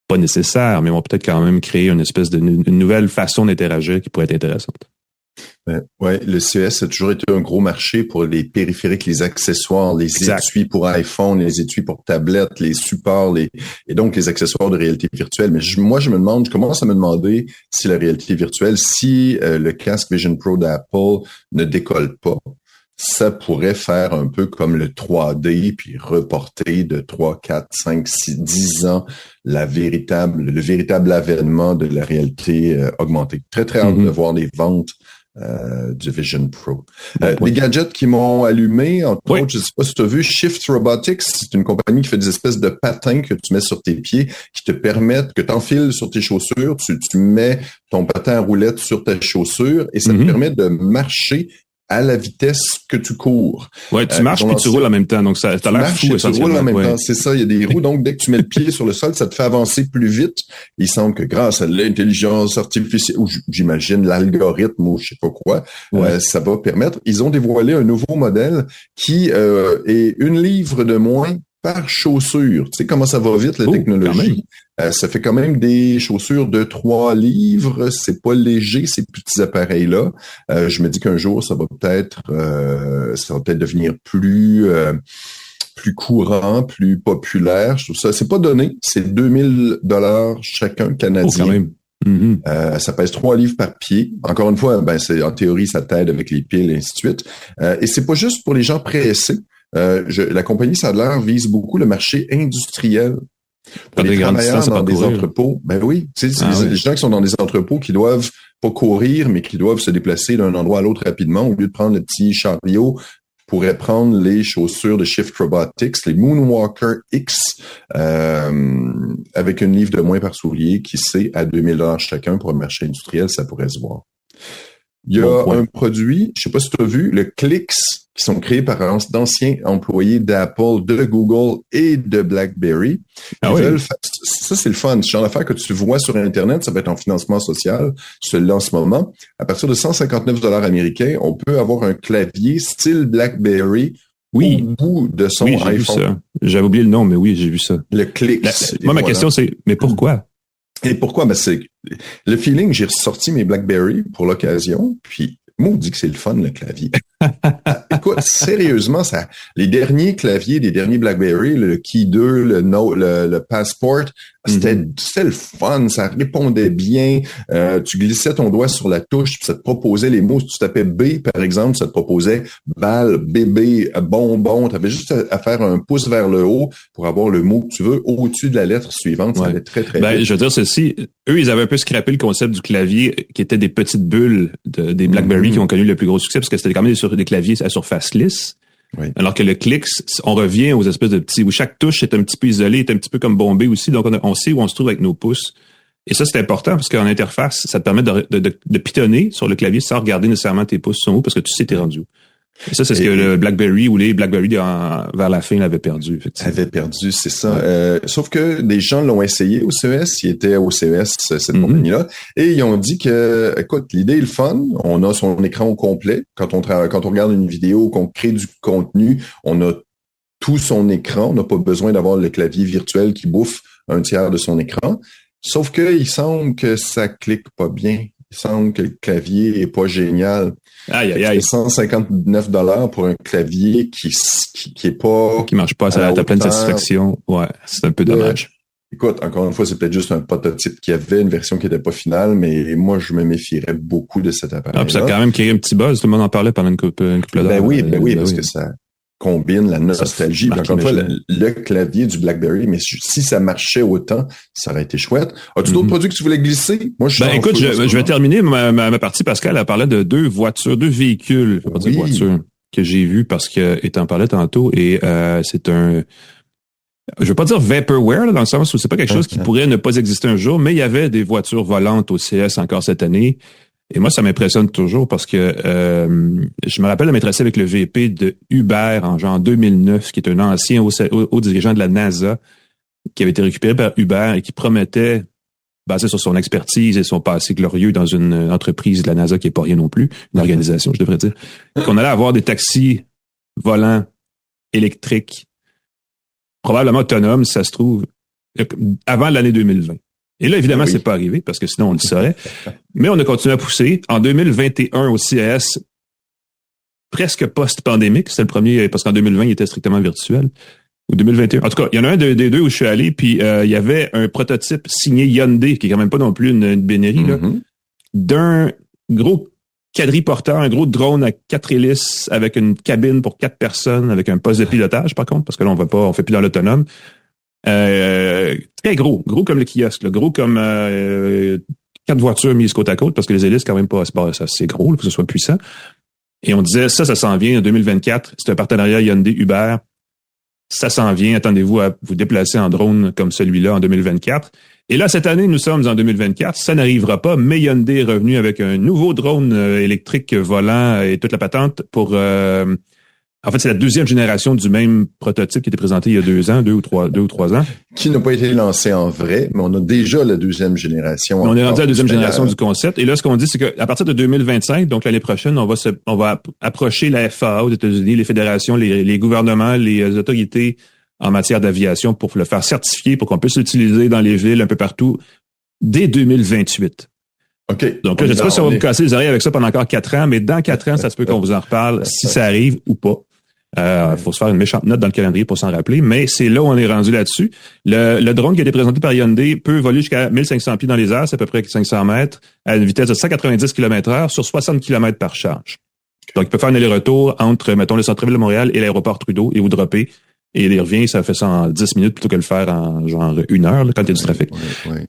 pas nécessaires, mais vont peut-être quand même créer une espèce une nouvelle façon d'interagir qui pourrait être intéressante. Ouais, le CES a toujours été un gros marché pour les périphériques, les accessoires, les étuis pour iPhone, les étuis pour tablette, les supports, et donc les accessoires de réalité virtuelle. Mais je commence à me demander si la réalité virtuelle, si le casque Vision Pro d'Apple ne décolle pas, ça pourrait faire un peu comme le 3D, puis reporter de 3, 4, 5, 6, 10 ans le véritable avènement de la réalité augmentée. Très, très hâte de voir les ventes du Vision Pro. Les gadgets qui m'ont allumé, entre autres, je sais pas si tu as vu, Shift Robotics, c'est une compagnie qui fait des espèces de patins que tu mets sur tes pieds, qui te permettent, que tu enfiles sur tes chaussures, tu mets ton patin à roulette sur ta chaussure et ça te permet de marcher à la vitesse que tu cours. Ouais, tu marches puis tu roules en même temps, donc ça a l'air fou. Tu roules en même temps, c'est ça. Il y a des roues, donc dès que tu mets le pied sur le sol, ça te fait avancer plus vite. Il semble que grâce à l'intelligence artificielle, ou j'imagine l'algorithme ou je sais pas quoi, ça va permettre. Ils ont dévoilé un nouveau modèle qui est 1 livre de moins par chaussure. Tu sais comment ça va vite, la technologie. Ça fait quand même des chaussures de 3 livres. C'est pas léger, ces petits appareils-là. Je me dis qu'un jour, ça va peut-être devenir plus courant, plus populaire. Je trouve ça, c'est pas donné. C'est $2,000 chacun canadien. Quand même. Ça pèse 3 livres par pied. Encore une fois, en théorie, ça t'aide avec les piles et ainsi de suite. Et c'est pas juste pour les gens pressés. La compagnie, ça a l'air, vise beaucoup le marché industriel. Pour les travailleurs dans des entrepôts. Ben oui, c'est des gens qui sont dans des entrepôts qui doivent pas courir, mais qui doivent se déplacer d'un endroit à l'autre rapidement. Au lieu de prendre le petit chariot, pourraient prendre les chaussures de Shift Robotics, les Moonwalker X, avec 1 livre de moins par soulier, qui c'est à $2,000 chacun pour un marché industriel, ça pourrait se voir. Il y a un produit, je sais pas si tu as vu, le Clix, qui sont créés par d'anciens employés d'Apple, de Google et de BlackBerry. Ça, c'est le fun. Ce genre d'affaires que tu vois sur Internet, ça va être en financement social, celui-là en ce moment. À partir de $159 américains, on peut avoir un clavier style BlackBerry au bout de son iPhone. Vu ça. J'avais oublié le nom, mais oui, j'ai vu ça. Le Clix. Moi, ma question, c'est, mais pourquoi? Et pourquoi? Ben, c'est le feeling, j'ai ressorti mes BlackBerry pour l'occasion, puis maudit que c'est le fun, le clavier. Écoute, sérieusement, les derniers claviers, les derniers BlackBerry, le Key 2, le Passport, c'était le fun, ça répondait bien. Tu glissais ton doigt sur la touche, puis ça te proposait les mots. Si tu tapais B, par exemple, ça te proposait balle, bébé, bonbon. Tu avais juste à faire un pouce vers le haut pour avoir le mot que tu veux au-dessus de la lettre suivante. Ça allait très, très vite. Je veux dire ceci, eux, ils avaient un peu scrappé le concept du clavier qui était des petites bulles des BlackBerry qui ont connu le plus gros succès parce que c'était quand même des claviers à surface lisse. Oui. Alors que le Clix, on revient aux espèces de petits, où chaque touche est un petit peu isolée, est un petit peu comme bombée aussi, donc on sait où on se trouve avec nos pouces. Et ça, c'est important parce qu'en interface, ça te permet de pitonner sur le clavier sans regarder nécessairement tes pouces sont où parce que tu sais t'es rendu où. Et ça, c'est ce que le BlackBerry ou les BlackBerry vers la fin l'avaient perdu, effectivement. Avait perdu, c'est ça. Sauf que des gens l'ont essayé au CES, ils étaient au CES, cette compagnie-là, et ils ont dit que, écoute, l'idée est le fun, on a son écran au complet. Quand on regarde une vidéo, qu'on crée du contenu, on a tout son écran, on n'a pas besoin d'avoir le clavier virtuel qui bouffe 1/3 de son écran. Sauf que il semble que ça clique pas bien Il semble que le clavier est pas génial. Aïe, aïe, aïe. 159 $ pour un clavier qui est pas... Qui marche pas à ta pleine satisfaction. Ouais, c'est un peu dommage. Écoute, encore une fois, c'est peut-être juste un prototype qui avait une version qui n'était pas finale, mais moi, je me méfierais beaucoup de cet appareil. Ah, puis ça a quand même créé un petit buzz. Tout le monde en parlait pendant une couple d'heures. Ben oui, parce que ça combine la nostalgie. Puis encore une fois, le clavier du BlackBerry, mais si ça marchait autant, ça aurait été chouette. As-tu d'autres produits que tu voulais glisser? Moi, écoute, je vais terminer ma partie, Pascal. Elle parlait de deux véhicules, je vais pas dire voitures, que j'ai vus parce que, et t'en parlais tantôt, et c'est un... Je veux pas dire vaporware, là, dans le sens où c'est pas quelque chose qui pourrait ne pas exister un jour, mais il y avait des voitures volantes au CS encore cette année. Et moi, ça m'impressionne toujours parce que je me rappelle de m'être assis avec le VP de Uber en genre 2009, qui est un ancien haut dirigeant de la NASA, qui avait été récupéré par Uber et qui promettait, basé sur son expertise et son passé glorieux dans une entreprise de la NASA qui est pas rien non plus, une organisation, je devrais dire, qu'on allait avoir des taxis volants électriques, probablement autonomes, si ça se trouve, avant l'année 2020. Et là, évidemment, c'est pas arrivé parce que sinon on le saurait. Mais on a continué à pousser. En 2021 au CES, presque post-pandémique, c'était le premier, parce qu'en 2020, il était strictement virtuel. Ou 2021. En tout cas, il y en a un des deux où je suis allé, puis il y avait un prototype signé Hyundai, qui est quand même pas non plus une bénérie, là, d'un gros quadriporteur, un gros drone à 4 hélices avec une cabine pour 4 personnes, avec un poste de pilotage, par contre, parce que là, on fait plus dans l'autonome. Très gros comme le kiosque, là, gros comme 4 voitures mises côte à côte, parce que les hélices, quand même pas assez gros, là, pour que ce soit puissant. Et on disait, ça s'en vient en 2024. C'est un partenariat Hyundai-Uber. Ça s'en vient. Attendez-vous à vous déplacer en drone comme celui-là en 2024. Et là, cette année, nous sommes en 2024. Ça n'arrivera pas, mais Hyundai est revenu avec un nouveau drone électrique volant et toute la patente pour... en fait, c'est la deuxième génération du même prototype qui était présenté il y a 2 ou 3 ans. Qui n'a pas été lancé en vrai, mais on a déjà la deuxième génération. On est rendu à la deuxième génération du concept. Et là, ce qu'on dit, c'est qu'à partir de 2025, donc l'année prochaine, on va approcher la FAA aux États-Unis, les fédérations, les gouvernements, les autorités en matière d'aviation pour le faire certifier, pour qu'on puisse l'utiliser dans les villes un peu partout dès 2028. OK. Donc là, je ne sais pas si on va vous casser les oreilles avec ça pendant encore 4 ans, mais dans 4 ans, ça se peut qu'on vous en reparle si ça arrive ou pas. Faut se faire une méchante note dans le calendrier pour s'en rappeler, mais c'est là où on est rendu là-dessus. Le drone qui a été présenté par Hyundai peut voler jusqu'à 1500 pieds dans les airs, c'est à peu près 500 mètres, à une vitesse de 190 km/h sur 60 km par charge. Donc, il peut faire un aller-retour entre, mettons, le centre-ville de Montréal et l'aéroport Trudeau et vous dropper. Et il revient, ça fait ça en 10 minutes plutôt que le faire en genre 1 heure, là, quand il y a du trafic. Ouais.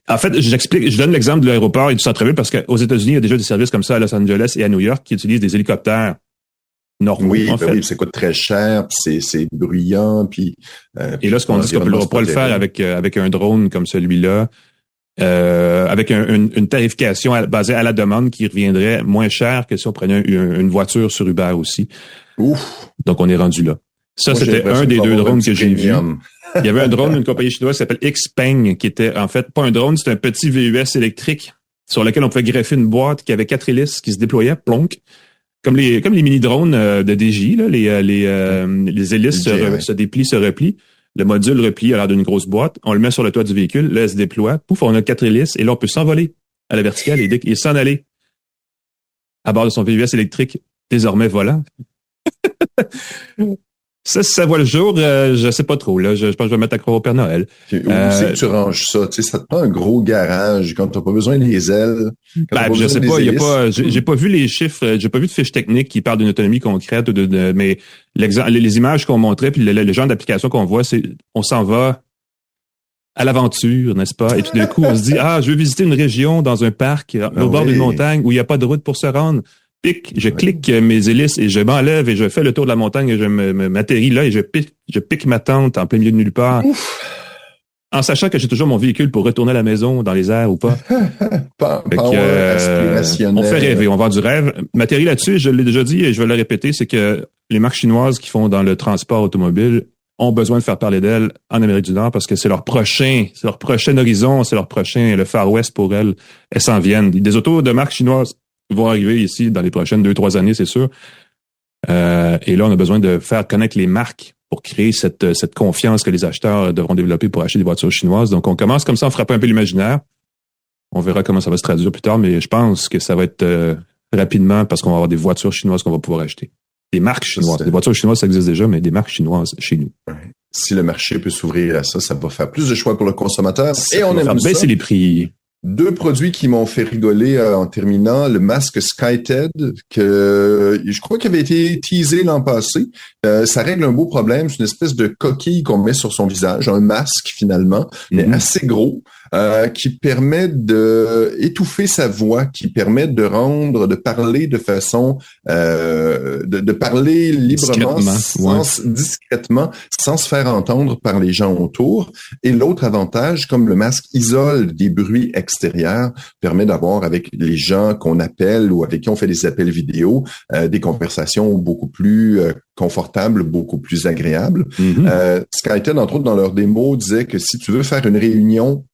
En fait, je donne l'exemple de l'aéroport et du centre-ville parce qu'aux États-Unis, il y a déjà des services comme ça à Los Angeles et à New York qui utilisent des hélicoptères normaux. Oui, oui, ça coûte très cher, puis c'est bruyant, puis... et là, ce qu'on dit, c'est qu'on ne pourra pas le faire avec un drone comme celui-là, avec une tarification basée à la demande qui reviendrait moins cher que si on prenait une voiture sur Uber aussi. Ouf! Donc, on est rendu là. Ça, moi, c'était un des 2 drones que j'ai vu. Il y avait un drone d'une compagnie chinoise qui s'appelle Xpeng, qui était en fait pas un drone, c'était un petit VUS électrique sur lequel on pouvait greffer une boîte qui avait 4 hélices qui se déployaient, plonk. Comme les mini-drones de DJ, là, les hélices se déplient, se replient. Le module replie à l'air d'une grosse boîte. On le met sur le toit du véhicule, là, elle se déploie. Pouf, on a 4 hélices et là, on peut s'envoler à la verticale et s'en aller à bord de son VUS électrique, désormais volant. Ça voit le jour, je sais pas trop. Là, je pense que je vais mettre à croire au Père Noël. Où c'est que tu ranges ça? Tu sais, ça te prend un gros garage quand t'as pas besoin des ailes. Je sais pas, j'ai pas vu les chiffres, j'ai pas vu de fiches techniques qui parlent d'une autonomie concrète, mais les images qu'on montrait, puis le genre d'application qu'on voit, c'est on s'en va à l'aventure, n'est-ce pas? Et tout d'un coup, on se dit, je veux visiter une région dans un parc au bord d'une montagne où il n'y a pas de route pour se rendre. Je clique mes hélices et je m'enlève et je fais le tour de la montagne et je m'atterris là et je pique ma tente en plein milieu de nulle part. Ouf. En sachant que j'ai toujours mon véhicule pour retourner à la maison dans les airs ou pas. On fait rêver, on vend du rêve. M'atterris là-dessus, je l'ai déjà dit et je vais le répéter, c'est que les marques chinoises qui font dans le transport automobile ont besoin de faire parler d'elles en Amérique du Nord parce que c'est leur prochain horizon, le Far West pour elles. Elles s'en viennent. Des autos de marques chinoises vont arriver ici dans les prochaines 2-3 années, c'est sûr. Et là, on a besoin de faire connaître les marques pour créer cette confiance que les acheteurs devront développer pour acheter des voitures chinoises. Donc, on commence comme ça, on frappe un peu l'imaginaire. On verra comment ça va se traduire plus tard, mais je pense que ça va être rapidement parce qu'on va avoir des voitures chinoises qu'on va pouvoir acheter. Des marques chinoises. Des voitures chinoises, ça existe déjà, mais des marques chinoises chez nous. Ouais. Si le marché peut s'ouvrir à ça, ça va faire plus de choix pour le consommateur. Et on aime baisser les prix. 2 produits qui m'ont fait rigoler en terminant. Le masque SkyTed, que je crois qu'il avait été teasé l'an passé. Ça règle un beau problème. C'est une espèce de coquille qu'on met sur son visage, un masque finalement, mais assez gros, qui permet de étouffer sa voix, qui permet de parler de façon, de parler librement, discrètement, sans se faire entendre par les gens autour. Et l'autre avantage, comme le masque isole des bruits extérieurs, permet d'avoir avec les gens qu'on appelle ou avec qui on fait des appels vidéo, des conversations beaucoup plus confortables, beaucoup plus agréables. SkyTed, entre autres, dans leur démo, disait que si tu veux faire une réunion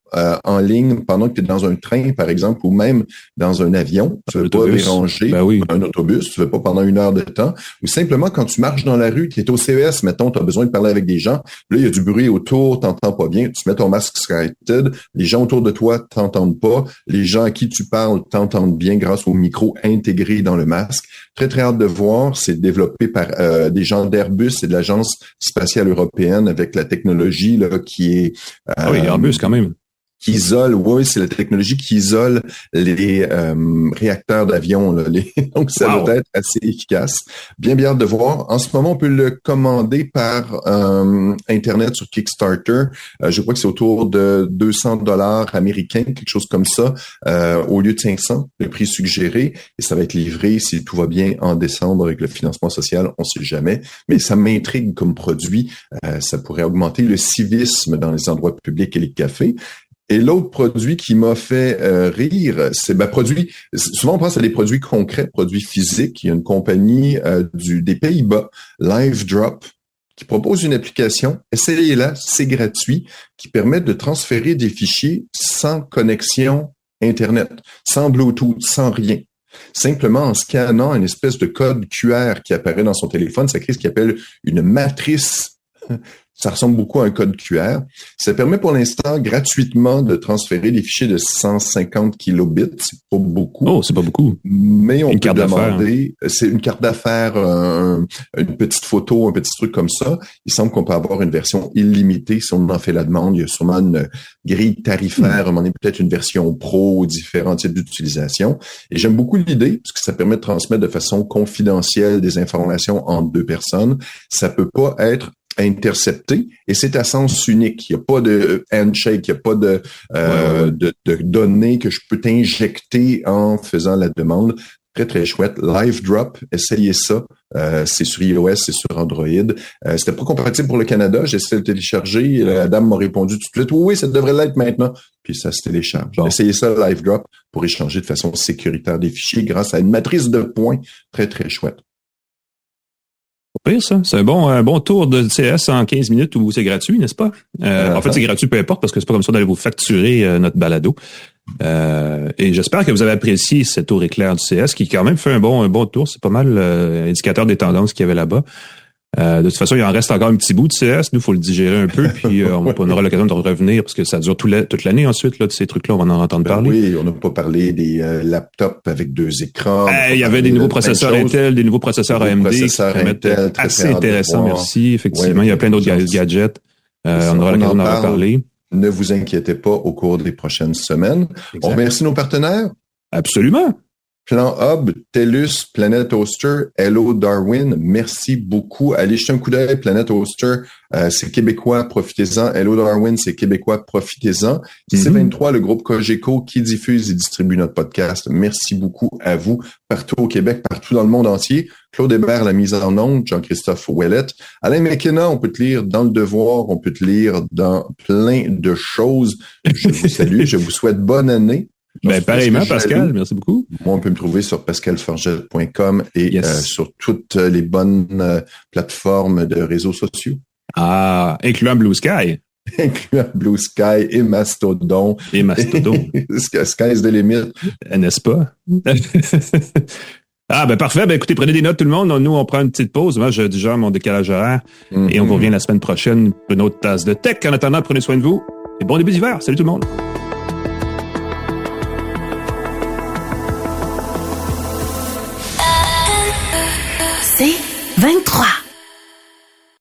en ligne pendant que tu es dans un train, par exemple, ou même dans un avion, tu veux pas déranger un autobus, tu veux pas pendant 1 heure de temps, ou simplement quand tu marches dans la rue, tu es au CES, mettons, tu as besoin de parler avec des gens, là, il y a du bruit autour, t'entends pas bien, tu mets ton masque SkyTed, les gens autour de toi t'entendent pas, les gens à qui tu parles t'entendent bien grâce au micro intégré dans le masque. Très, très hâte de voir, c'est développé par des gens d'Airbus et de l'Agence spatiale européenne avec la technologie là qui est... oui, Airbus quand même. Qui isole, oui, c'est la technologie qui isole les réacteurs d'avion. Donc, ça doit être assez efficace. Bien hâte de voir. En ce moment, on peut le commander par Internet sur Kickstarter. Je crois que c'est autour de $200 américains, quelque chose comme ça, au lieu de 500, le prix suggéré. Et ça va être livré, si tout va bien, en décembre avec le financement social. On ne sait jamais. Mais ça m'intrigue comme produit. Ça pourrait augmenter le civisme dans les endroits publics et les cafés. Et l'autre produit qui m'a fait rire, c'est produit. Souvent on pense à des produits concrets, produits physiques. Il y a une compagnie des Pays-Bas, LiveDrop, qui propose une application. Essayez-la, c'est gratuit, qui permet de transférer des fichiers sans connexion Internet, sans Bluetooth, sans rien. Simplement en scannant une espèce de code QR qui apparaît dans son téléphone, ça crée ce qu'il appelle une matrice. Ça ressemble beaucoup à un code QR. Ça permet pour l'instant gratuitement de transférer des fichiers de 150 kilobits. C'est pas beaucoup. Oh, c'est pas beaucoup. Mais on peut demander, c'est une carte d'affaires, une petite photo, un petit truc comme ça. Il semble qu'on peut avoir une version illimitée si on en fait la demande. Il y a sûrement une grille tarifaire, à un moment donné, peut-être une version pro, différents types d'utilisation. Et j'aime beaucoup l'idée, parce que ça permet de transmettre de façon confidentielle des informations entre 2 personnes. Ça peut pas être intercepté et c'est à sens unique. Il n'y a pas de handshake, il n'y a pas de données que je peux t'injecter en faisant la demande. Très, très chouette. LiveDrop, essayez ça. C'est sur iOS, c'est sur Android. C'était pas compatible pour le Canada. J'ai essayé de le télécharger. La dame m'a répondu tout de suite, oui, ça devrait l'être maintenant. Puis ça se télécharge. Bon. Essayez ça, LiveDrop, pour échanger de façon sécuritaire des fichiers grâce à une matrice de points. Très, très chouette. Pire, ça. C'est un bon tour de CS en 15 minutes où c'est gratuit, n'est-ce pas? En fait, c'est gratuit, peu importe, parce que c'est pas comme ça d'aller vous facturer notre balado. Et j'espère que vous avez apprécié ce tour éclair du CS, qui quand même fait un bon tour. C'est pas mal indicateur des tendances qu'il y avait là-bas. De toute façon, il en reste encore un petit bout de CS. Nous, il faut le digérer un peu, puis on aura l'occasion de revenir parce que ça dure toute l'année ensuite, là, de ces trucs-là, on va en entendre parler. Oui, on n'a pas parlé des laptops avec 2 écrans. Il y avait des nouveaux processeurs Intel, des nouveaux processeurs AMD qui permettent assez intéressant, merci. Effectivement, il y a plein d'autres gadgets. On aura l'occasion d'en reparler. Ne vous inquiétez pas au cours des prochaines semaines. Exact. On remercie nos partenaires. Absolument. Plan Hub, TELUS, Planet Hoster, Hello Darwin, merci beaucoup. Allez jeter un coup d'œil, Planet Hoster, c'est québécois, profitez-en. Hello Darwin, c'est québécois, profitez-en. C23, le groupe Cogeco qui diffuse et distribue notre podcast. Merci beaucoup à vous, partout au Québec, partout dans le monde entier. Claude Hébert, la mise en onde, Jean-Christophe Ouellette. Alain McKenna, on peut te lire dans Le Devoir, on peut te lire dans plein de choses. Je vous salue, je vous souhaite bonne année. Pareillement, Pascal, merci beaucoup. Moi, on peut me trouver sur pascalforget.com et sur toutes les bonnes plateformes de réseaux sociaux. Ah, incluant Blue Sky. Incluant Blue Sky et Mastodon. Sky's the limit. N'est-ce pas? Parfait. Écoutez, prenez des notes tout le monde. Nous, on prend une petite pause. Moi, je digère mon décalage horaire et on vous revient la semaine prochaine pour une autre tasse de tech. En attendant, prenez soin de vous et bon début d'hiver. Salut tout le monde. 23.